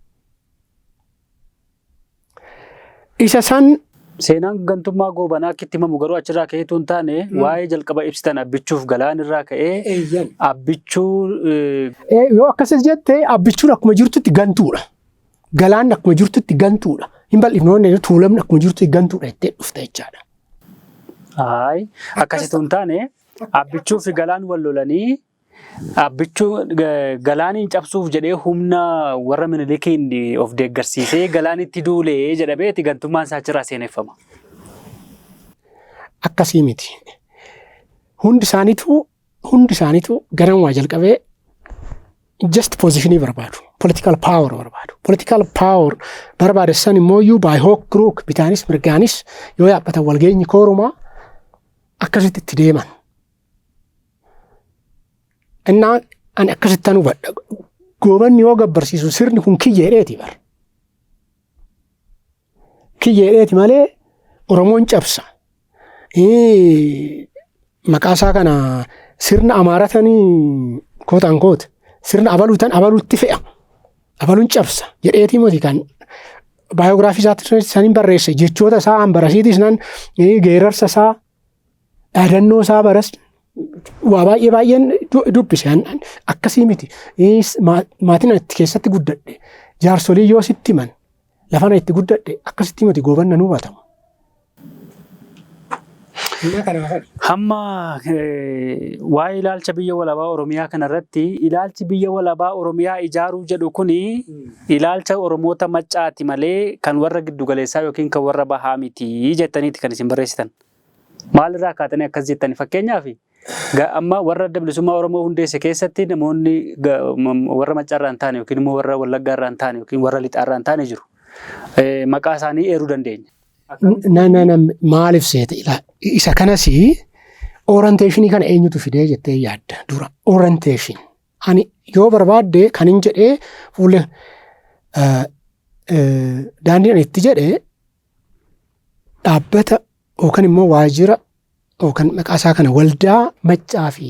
Isa san seenaan gantummaa goobanaa akkitti himamu garuu achirraa ka'eetu hin taane waa'ee jalqaba ibsitan abbichuuf galaanirraa ka'ee abbichuu yoo akkas jette abbichuun akkuma jirtutti gantuudha. Galaan akkuma jirtutti gantuudha. Hin bal'ifnoonni tuulamni akkuma jirtutti gantuudha jettee dhufte jechaadha. Akkasitti hin taane abbichuu fi galaan wal lolanii abbichuu galaaniin cabsuuf jedhee humna warra Minilikiin of deeggarsiisee galaanitti duulee jedhameeti gantummaan isaa achirraa seeneffama. Akkasii miti. Hundi isaaniitu ganamaa jalqabee just positionii barbaadu. Political power barbaadu. Political power barbaadesan immoo by hook crook bitaanis mirgaanis yoo yaabbatan walgeenyi koorumaa akkasitti itti deeman. Innaan ani akkasitti anu badha. Goobanni yoo gabbarsiisu sirni kun kiyyeedheeti bara. Kiyyeedheeti malee Oromoon cabsa. Maqaa isaa kana sirna amaaratanii kootaan koota. Sirna abaluutti fe'a. Abaluun cabsa. Jedheetii moti kan baayogiraafii isaatti saniin barreesse jechoota isaa hanbarasiitis nan geerarsa isaa dhaadannoo isaa baras waa baay'een dubbise. Akkasii miti. Maatiin itti keessatti guddadhe. Jaarsolii yoo sitti himan lafana itti guddadhe akkasitti miti goobanna nu hubatamu. Hamma waa'ee ilaalcha biyya walabaa Oromiyaa kanarratti ilaalchi biyya walabaa Oromiyaa ijaaruu jedhu kuni ilaalcha Oromoota maccaati malee kan warra giddugaleessaa yookiin kan warra bahaa miti jettaniiti kan isin barreessitan. Maalirraa kaatanii akkas jettanii fakkeenyaaf amma warra adda bilisummaa Oromoo hundeesse keessatti namoonni warra maccaarraa hin taane yookiin immoo warra wallaggaarraa hin taane yookiin warra lixaarraa hin taane jiru. Maqaa isaanii eeruu dandeenya. Maaliif seete isa kanas orienteeshinii kana eenyutu fidee jettee yaadda dura orienteeshin ani yoo barbaadde kan hin jedhee fuula daandiin itti jedhee dhaabbata yookaan immoo waajjira yookaan maqaa isaa kana waldaa maccaa fi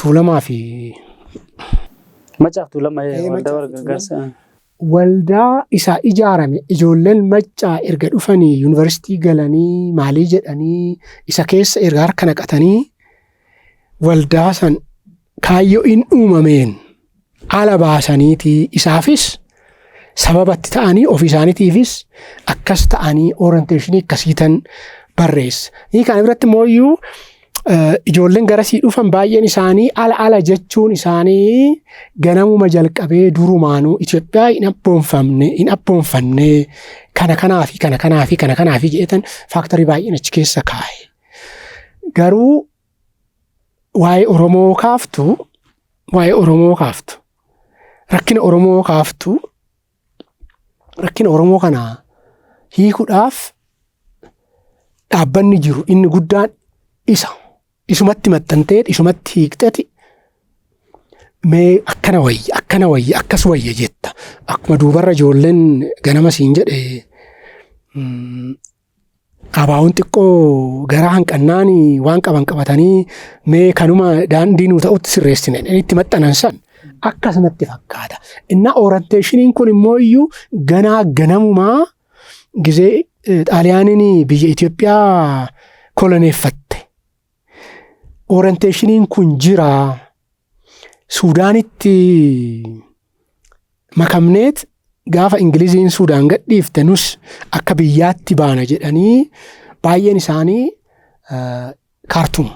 tuulamaa fi maccaaf tuulamaa waldaa gargaarsa. Waldaa isaa ijaarame ijoolleen maccaa erga dhufanii yuunivarsiitii galanii maalii jedhanii isa keessa erga harka naqatanii waldaa san kaayyoo hin uumameen ala baasaniitii isaafis sababatti ta'anii ofii isaaniitiifis akkas ta'anii orienteeshinii akkasiitan barreessa. Kan biratti immoo Ijoolleen garasii dhufan baay'een isaanii ala jechuun isaanii ganamuma jalqabee durumaanuu Itoophiyaa hin abboonfanne kana kanaafi jedhan faaktarii baay'een achi keessa kaa'e. Garuu waa'ee Oromoo kaaftu rakkina Oromoo kana hiikuudhaaf dhaabbanni jiru inni guddaan isumatti maxxantee isumatti hiikteti mee akkana wayya akkas wayya jetta akkuma duubarra ijoolleen ganama siin jedhe abaawun xiqqoo garaa hanqannaan waan qabatanii mee kanuma daandii nuu ta'utti sirreessine itti maxxanan san akkasumatti fakkaata. Inna orienteeshiniin kun immoo iyyuu ganamumaa gizee Xaaliyaaniin biyya Itoophiyaa koloneeffatte. Orienteeshiniin kun jira Suudaanitti makamneet gaafa Ingiliziin Suudaan gadhiifte nus akka biyyaatti baana jedhanii baay'een isaanii Kaartuum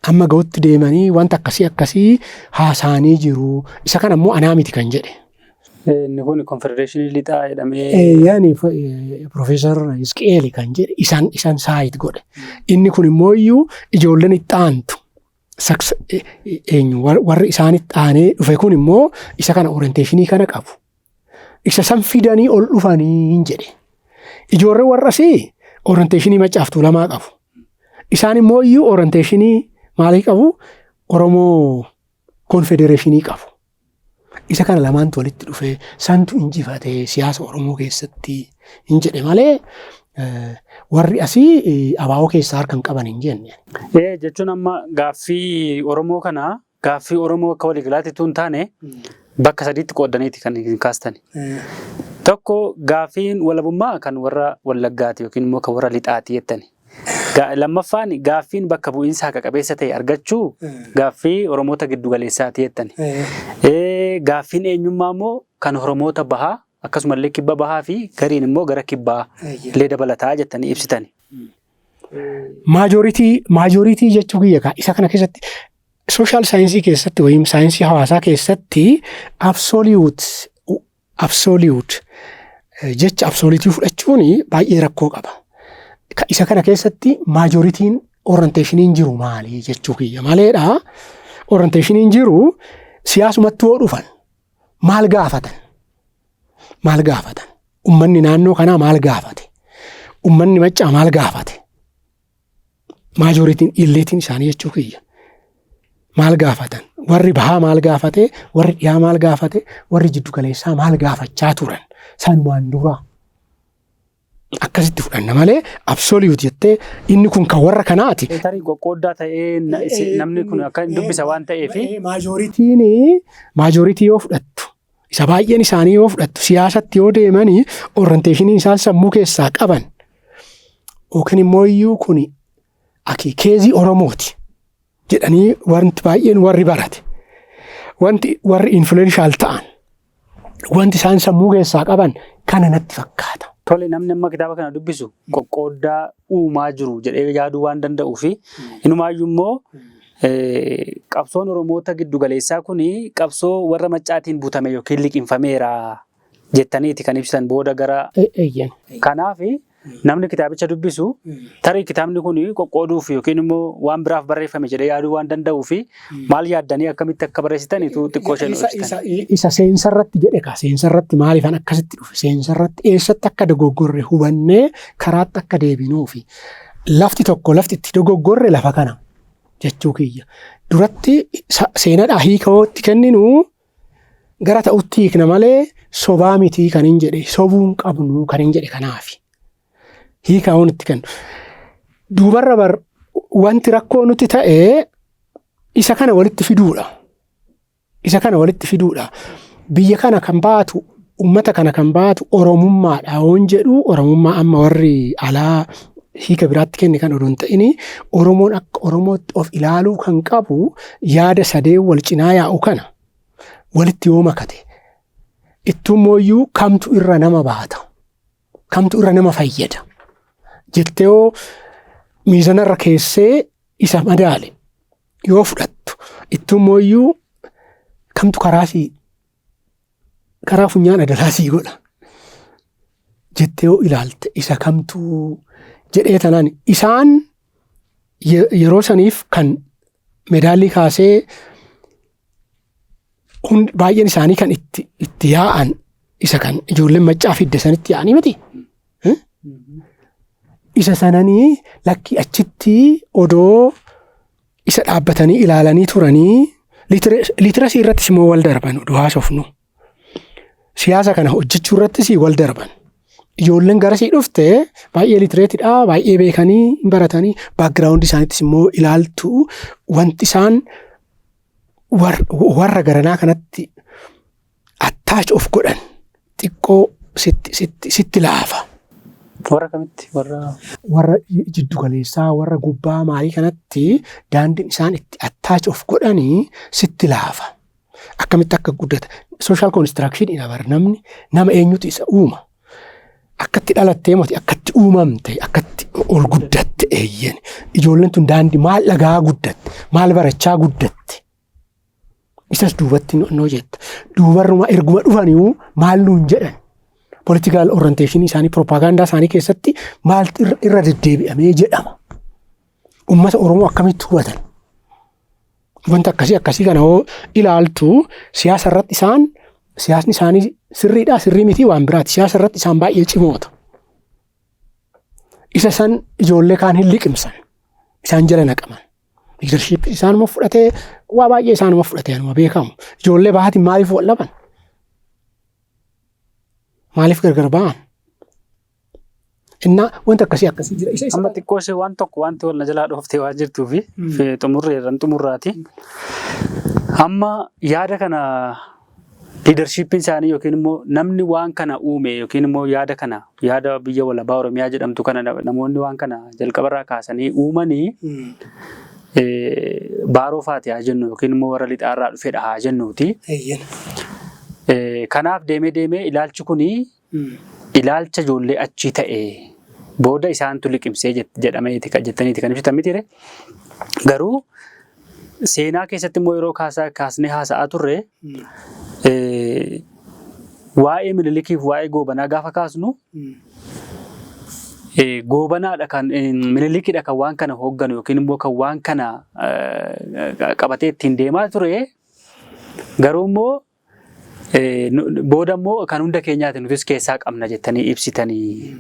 amma ga'utti deemanii wanta akkasii haasaanii jiru. Isa kana immoo anaa miti kan jedhe. Inni kun konfedereeshinii lixaa jedhamee. Yaani Profeesar Hizqi'eel kan jedhe isaan saayit godhe. Inni kun immoo iyyuu ijoolleen itti aantu. Warri isaanitti aanee dhufe kun immoo isa kana orienteeshinii kana qabu. Isa san fidanii ol dhufanii hin jedhe. Ijoollee warrasii orienteeshinii Maccaaf Tuulamaa qabu. Isaan immoo iyyuu orienteeshinii maalii qabu? Oromoo konfedereeshinii qabu. Isa kana lamaantu walitti dhufee santu injifatee siyaasa Oromoo keessatti hin jedhe malee warri asii abaa'oo keessaa harkan qaban hin jenne. Jechuun amma gaaffii Oromoo kana gaaffii Oromoo akka waliigalaatti hin taane bakka sadiitti qoodaniiti kan kaastan. Tokko gaaffiin walabummaa kan warra Wallaggaati yookiin immoo kan warra Lixaati jettani. Lammaffaan gaaffiin bakka bu'iinsa haqa qabeessa ta'e argachuu gaaffii Oromoota giddu galeessaati jettani. Gaaffiin eenyummaa immoo kan Oromoota bahaa akkasumallee kibba bahaa fi gariin immoo gara kibbaa illee dabalataa jettanii ibsitani. Maajoritii jechuu kiyya isa kana keessatti sooshaal saayinsii keessatti wayim saayinsii hawaasaa keessatti absolute jecha absoluutii fudhachuun baay'ee rakkoo qaba. Isa kana keessatti maajoritiin orienteeshiniin jiru maali jechuu kiyya maleedha. Orienteeshiniin jiru siyaasumatti yoo dhufan maal gaafatan? Uummanni naannoo kanaa maal gaafate? Uummanni Maccaa maal gaafate? Maajoritiin illeetiin isaanii jechuu kiyya. Maal gaafatan? Warri bahaa maal gaafate? Warri dhiyaa maal gaafate? Warri jiddu galeessaa maal gaafachaa turan? Sanumaan dura. Akkasitti fudhanna malee absoluut jettee inni kun kan warra kanaati. Tarii qoqqooddaa ta'ee namni kun akka dubbisa waan ta'eef. Maajoritii yoo fudhattu isa baay'een isaanii yoo fudhattu siyaasatti yoo deemanii orienteeshinii isaan sammuu keessaa qaban yookiin immoo iyyuu kun keezii Oromooti jedhanii wanti baay'een warri barate wanti warri influenshaal ta'an wanti isaan sammuu keessaa qaban kana natti fakkaata. Tole namni amma kitaaba kana dubbisu qoqqooddaa uumaa jiru jedhee yaaduu waan danda'uu fi inumaayyuu immoo qabsoon Oromoota giddu galeessaa kun qabsoo warra Maccaatiin butame yookiin liqinfameera jettaniiti kan ibsan booda gara. Kanaaf namni kitaabicha dubbisu tarii kitaabni kun qoqqooduuf yookiin immoo waan biraaf barreeffame jedhee yaaduu waan danda'uu fi maal yaaddanii akkamitti akka barreessitaniitu xiqqoo isheen hojjetan. Isa seensarratti jedhe seensarratti maaliifan akkasitti dhufe seensarratti eessatti akka dogoggorre hubannee karaatti akka deebinuufi lafti itti dogoggorre lafa kana jechuu kiyya. Duratti seenadhaa hiikootti kenninu gara ta'utti hiikna malee sobaa mitii kan hin jedhe sobuun qabnu kan hin jedhe kanaafi. Hiikaa'uun itti kennu. Duubarra wanti rakkoo nuti ta'ee isa kana walitti fiduudha. Biyya kana kan baatu, uummata kana kan baatu Oromummaadha yoon jedhu Oromummaa amma warri alaa hiika biraatti kenne kan odoon ta'ini Oromoon akka Oromootti of ilaaluu kan qabu yaada sadeen wal cinaa yaa'u kana walitti yoo makate ittumooyyuu kamtu irra nama baata? Kamtu irra nama fayyada? Jettee miizanarra keessee isa madaale yoo fudhattu ittumooyyuu kamtu karaa funyaan adalaasii godha jettee yoo ilaalte isa kamtuu jedhee tanaan isaan yeroo saniif kan medaallii kaasee baay'een isaanii kan itti yaa'an isa kan ijoolleen maccaa fidde sanitti yaa'anii miti. Isa sananii lakkii achitti odoo isa dhaabbatanii ilaalanii turanii litirasii irrattis immoo wal darban oduu haasofnu. Siyaasa kana hojjechuu irrattis wal darban. Ijoolleen garasii dhufte baay'ee litireetidha, baay'ee beekanii baratanii baakgiraawundi isaaniittis immoo ilaaltu wanti isaan warra garanaa kanatti attach of godhan xiqqoo sitti laafa. Warra kamitti? Warra jiddugaleessaa, warra gubbaa maalii kanatti daandiin isaan itti attach of godhanii sitti laafa. Akkamitti akka guddata. Social construction bar namni nama eenyutu isa uuma. Akkatti dhalattee moti akkatti uumamte akkatti ol guddatte eeyyen. Ijoolleen tun daandii maal dhagaa guddatte maal barachaa guddatte. Isas duubatti noo jetta. Duubarruma erguma dhufaniiru maal nuun jedhan. Political orientation isaanii propaganda isaanii keessatti maaltu irra deddeebi'amee jedhama. Uummata Oromoo akkamitti hubatan. Wanta akkasii kana hoo ilaaltu siyaasa irratti siyaasni isaanii sirriidhaa sirrii miti waan biraati. Siyaasa irratti isaan baay'ee cimoota. Isa san ijoollee kaan hin liqimsan. Isaan jala naqaman. Leadership isaanuma fudhatee waa baay'ee isaanuma fudhatee anuma beekamu. Ijoollee bahaatiin maaliif wal dhaban? Maaliif gargar ba'an? Innaa wanta akkasii jira. Amma xiqqoosee waan tokko wanti wal na jalaa dhooftee waan jirtuufi xumurraati. Amma yaada kana liidarshiippiin isaanii yookiin immoo namni waan kana uume yookiin immoo yaada biyya walabaa Oromiyaa jedhamtu kana namoonni waan kana jalqabarraa kaasanii uumanii baaroo faati haa jennu yookiin immoo warra lixaarraa dhufedha haa jennuuti. Kanaaf deemee ilaalchi kuni ilaalcha ijoollee achii ta'e booda isaantu liqimsee jedhameeti jettaniiti kan ibsitan mitire. Garuu seenaa keessatti immoo yeroo kaasnee haasa'aa turre waa'ee Minilikiif waa'ee Goobanaa gaafa kaasnu Goobanaadha kan Minilikidha kan waan kana hoogganu yookiin immoo kan waan kana qabatee ittiin deemaa ture. Garuu immoo booda immoo kan hunda keenyaati nutis keessaa qabna jettanii ibsitanii.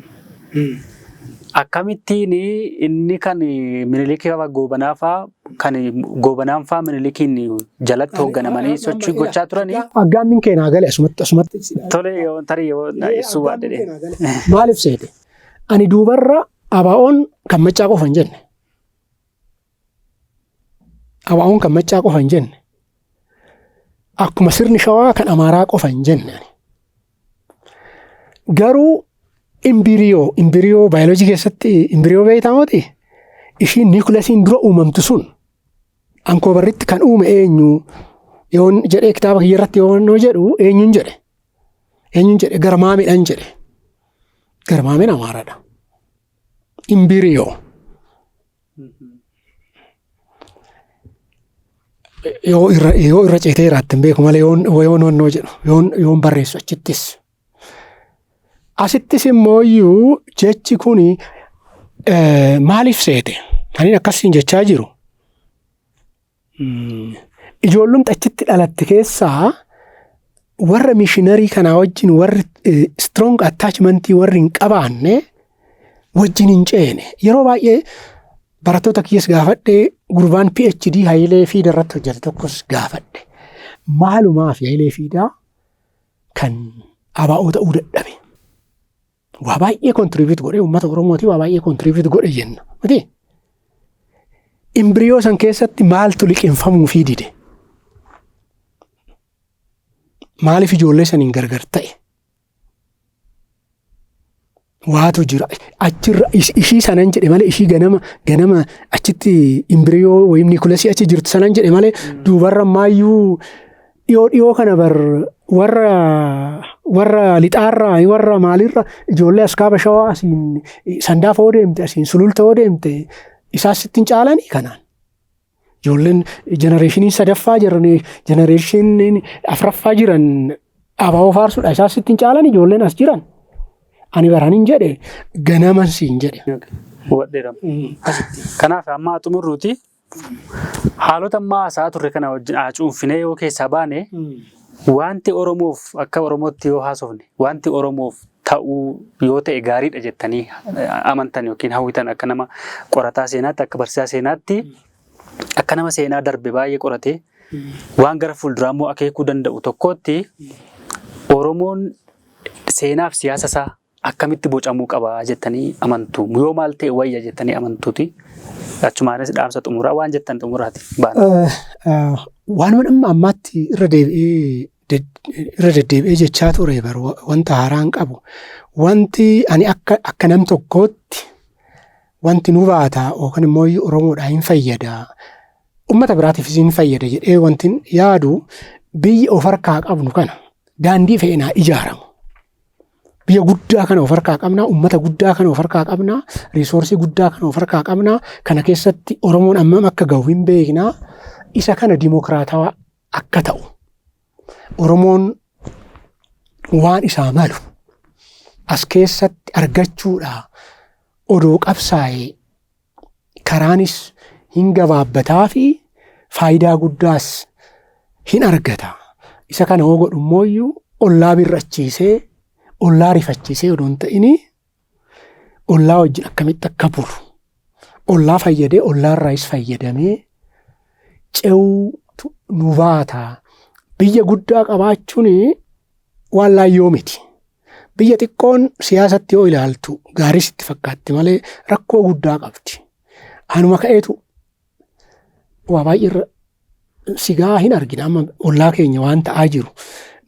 Akkamittiin inni kan Minilikii fa'aa Goobanaa fa'aa kan Goobanaan fa'aa Minilikiin jalatti hoogganamanii sochii gochaa turanii. Aggaammin keenyaa galee asumatti. Tole tarii yoo ibsuu baadhee. Maaliif seete? Ani duubarra abaa'oon kan maccaa qofa hin jenne. Abaa'oon kan maccaa qofa hin jenne. Akkuma sirni shawaa kan amaaraa qofa hin jenne. Garuu imbiriyoo baayoloojii keessatti imbiriyoo beektaa mooti ishiin niikuleesiin dura uumamtu sun ankoobarritti kan uume eenyu yoon jedhee kitaaba kiyyarratti yoo jedhu eenyuun jedhe garmaamidhaan jedhe. Garmaameen amaaraadha. Imbiriyoo. Yoo irra ceetee jiraatti hin beeku malee yoon barreessu achittis. Asittis immoo jechi kuni maaliif seete? Kaniin akkasiin jechaa jiru. Ijoollumti achitti dhalatte keessaa warra mishiinarii kanaa wajjin warri strong attachmentii warri hin qabaanne wajjin hin ceene. Yeroo baay'ee barattoota kiyyaas gaafadhee gurbaan PhD Hayilee Fiidaa irratti hojjete tokkos gaafadhe. Maalumaaf Hayilee Fiidaa kan abaa'oo ta'uu dadhabe. Waa baay'ee kontribiut godhe uummata Oromootii waa baay'ee kontribiut godhe jenna. Miti imbiriyoo san keessatti maaltu liqinfamuu fi dide? Maaliif ijoollee saniin gargar ta'e? Waatu jira. Achirra ishii sanan jedhe malee ishii ganama achitti imbiriyoo wayim niikuleesii achi jirtu sanan jedhe malee duubarra maayyuu dhiyoo kana warra lixaarraa warra maalirra ijoollee askaaba shawaa asiin sandaaf oo deemte asiin sululta oo deemte isaas ittiin caalanii kanaan. Ijoolleen jenereeshinii sadaffaa jiran jenereeshinii afuraffaa jiran abaaboo faarsuudha isaas ittiin caalan ijoolleen as jiran. Ani baraan hin jedhe ganaman siin jedhe. Kanaaf amma xumurruuti haalota ammaa haasaa turre kana wajjin cuunfinee yoo keessaa baane wanti Oromoof akka Oromootti yoo haasofne wanti Oromoof ta'uu yoo ta'e gaariidha jettanii amantan yookiin hawwitan akka nama qorataa seenaatti akka barsiisaa seenaatti akka nama seenaa darbe baay'ee qorate waan gara fuulduraa immoo akeekuu danda'u tokkotti Oromoon seenaaf siyaasa isaa akkamitti bocamuu qaba jettanii amantu yoo maal ta'e wayya jettanii amantuuti. Achumaanis dhaamsa xumuraa waan jettan xumuraati baana. Waan ammaatti irra deddeebi'ee jechaa ture baruu wanta haaraan qabu. Wanti ani akka nam tokkootti wanti nu baata yookaan immoo Oromoodhaa hin fayyada. Uummata biraatiifis hin fayyada jedhee wanti yaadu biyya of harkaa qabnu kana daandii fe'inaa ijaaramu. Biyya guddaa kana of harkaa qabnaa, uummata guddaa kana of harkaa qabnaa, riisoorsii guddaa kana of harkaa qabnaa. Kana keessatti Oromoon ammam akka gahu hin beeknaa. Isa kana dimokiraatawaa akka ta'u. Oromoon waan isaa malu as keessatti argachuudha odoo qabsaa'ee karaanis hin gabaabbataa fi faayidaa guddaas hin argata. Isa kana hoo godhu immoo ollaa birrachiisee ollaa rifachiisee odoo hin ta'in ollaa wajjin akkamitti akka bulu ollaa fayyadee ollaarraayis fayyadamee ce'uutu nu baata. Biyya guddaa qabaachuun waan laayyoo miti. Biyya xiqqoon siyaasatti yoo ilaaltu gaarii sitti fakkaatti malee rakkoo guddaa qabdi. Anuma ka'eetu waa baay'ee sigaa hin argina amma ollaa keenya waan ta'aa jiru.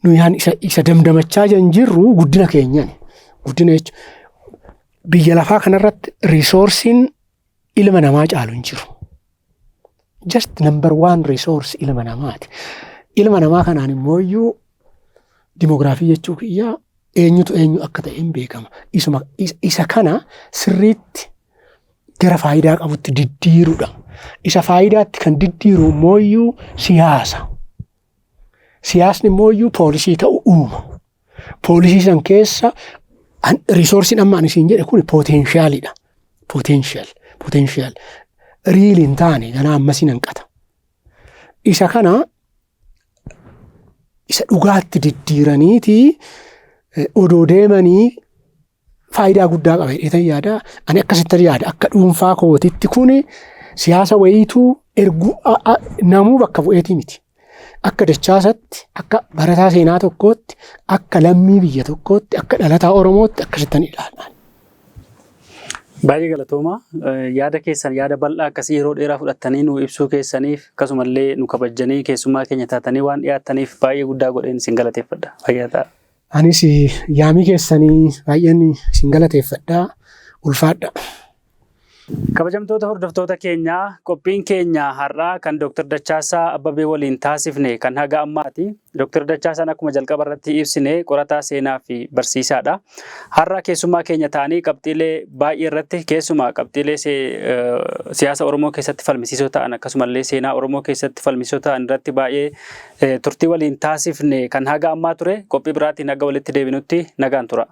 Nuyaan isa damdamachaa jirru guddina keenyaan. Guddina jechuun biyya lafaa kanarratti riisoorsiin ilma namaa caalu hin jiru. Just number one resource ilma namaati. Ilma namaa kanaan immoo dimoogiraafii jechuu kiyyaa eenyutu eenyu akka ta'e hin beekama. Isa kana sirriitti gara faayidaa qabutti diddiiruudha. Isa faayidaatti kan diddiiru immoo siyaasa. Siyaasni immoo poolisii ta'u uuma. Poolisii san keessa riisoorsiin amma ani siin jedhe kun potenshaaliidha. Potenshaal. Riil hin taane ganaa ammasii hanqata. Isa kana isa dhugaatti diddiiraniiti odoo deemanii faayidaa guddaa qaba jedheetan yaada. Ani akkasitti yaada akka dhuunfaa kootitti kun siyaasa wayiituu erguu namuu bakka bu'eetii miti. Akka dachaasatti, akka barataa seenaa tokkootti, akka lammii biyya tokkootti, akka dhalataa Oromootti akkasittan ilaalan. Baay'ee galatooma. Yaada keessan yaada bal'aa akkasii yeroo dheeraa fudhattanii nu ibsuu keessaniif akkasumallee nu kabajanii keessummaa keenya taatanii waan dhiyaattaniif baay'ee guddaa godheen isin galateeffadha. Fayyaa ta'a. Anis yaamii keessanii baay'een isin galateeffadha. Ulfaadha. Kabajamtoota hordoftoota keenyaa qophiin keenya har'aa kan Dr. Dachaasaa Abbabee waliin taasifne kan haga ammaati. Dr. Dachaasaan akkuma jalqaba irratti ibsine qorataa seenaa fi barsiisaadha. Har'a keessummaa keenya ta'anii qabxiilee baay'ee irratti keessumaa qabxiilee siyaasa Oromoo keessatti falmisiisoo ta'an akkasumallee seenaa Oromoo keessatti falmisiisoo ta'an irratti baay'ee turtii waliin taasifne kan haga ammaa ture. Qophii biraatiin haga walitti deebinutti nagaan tura.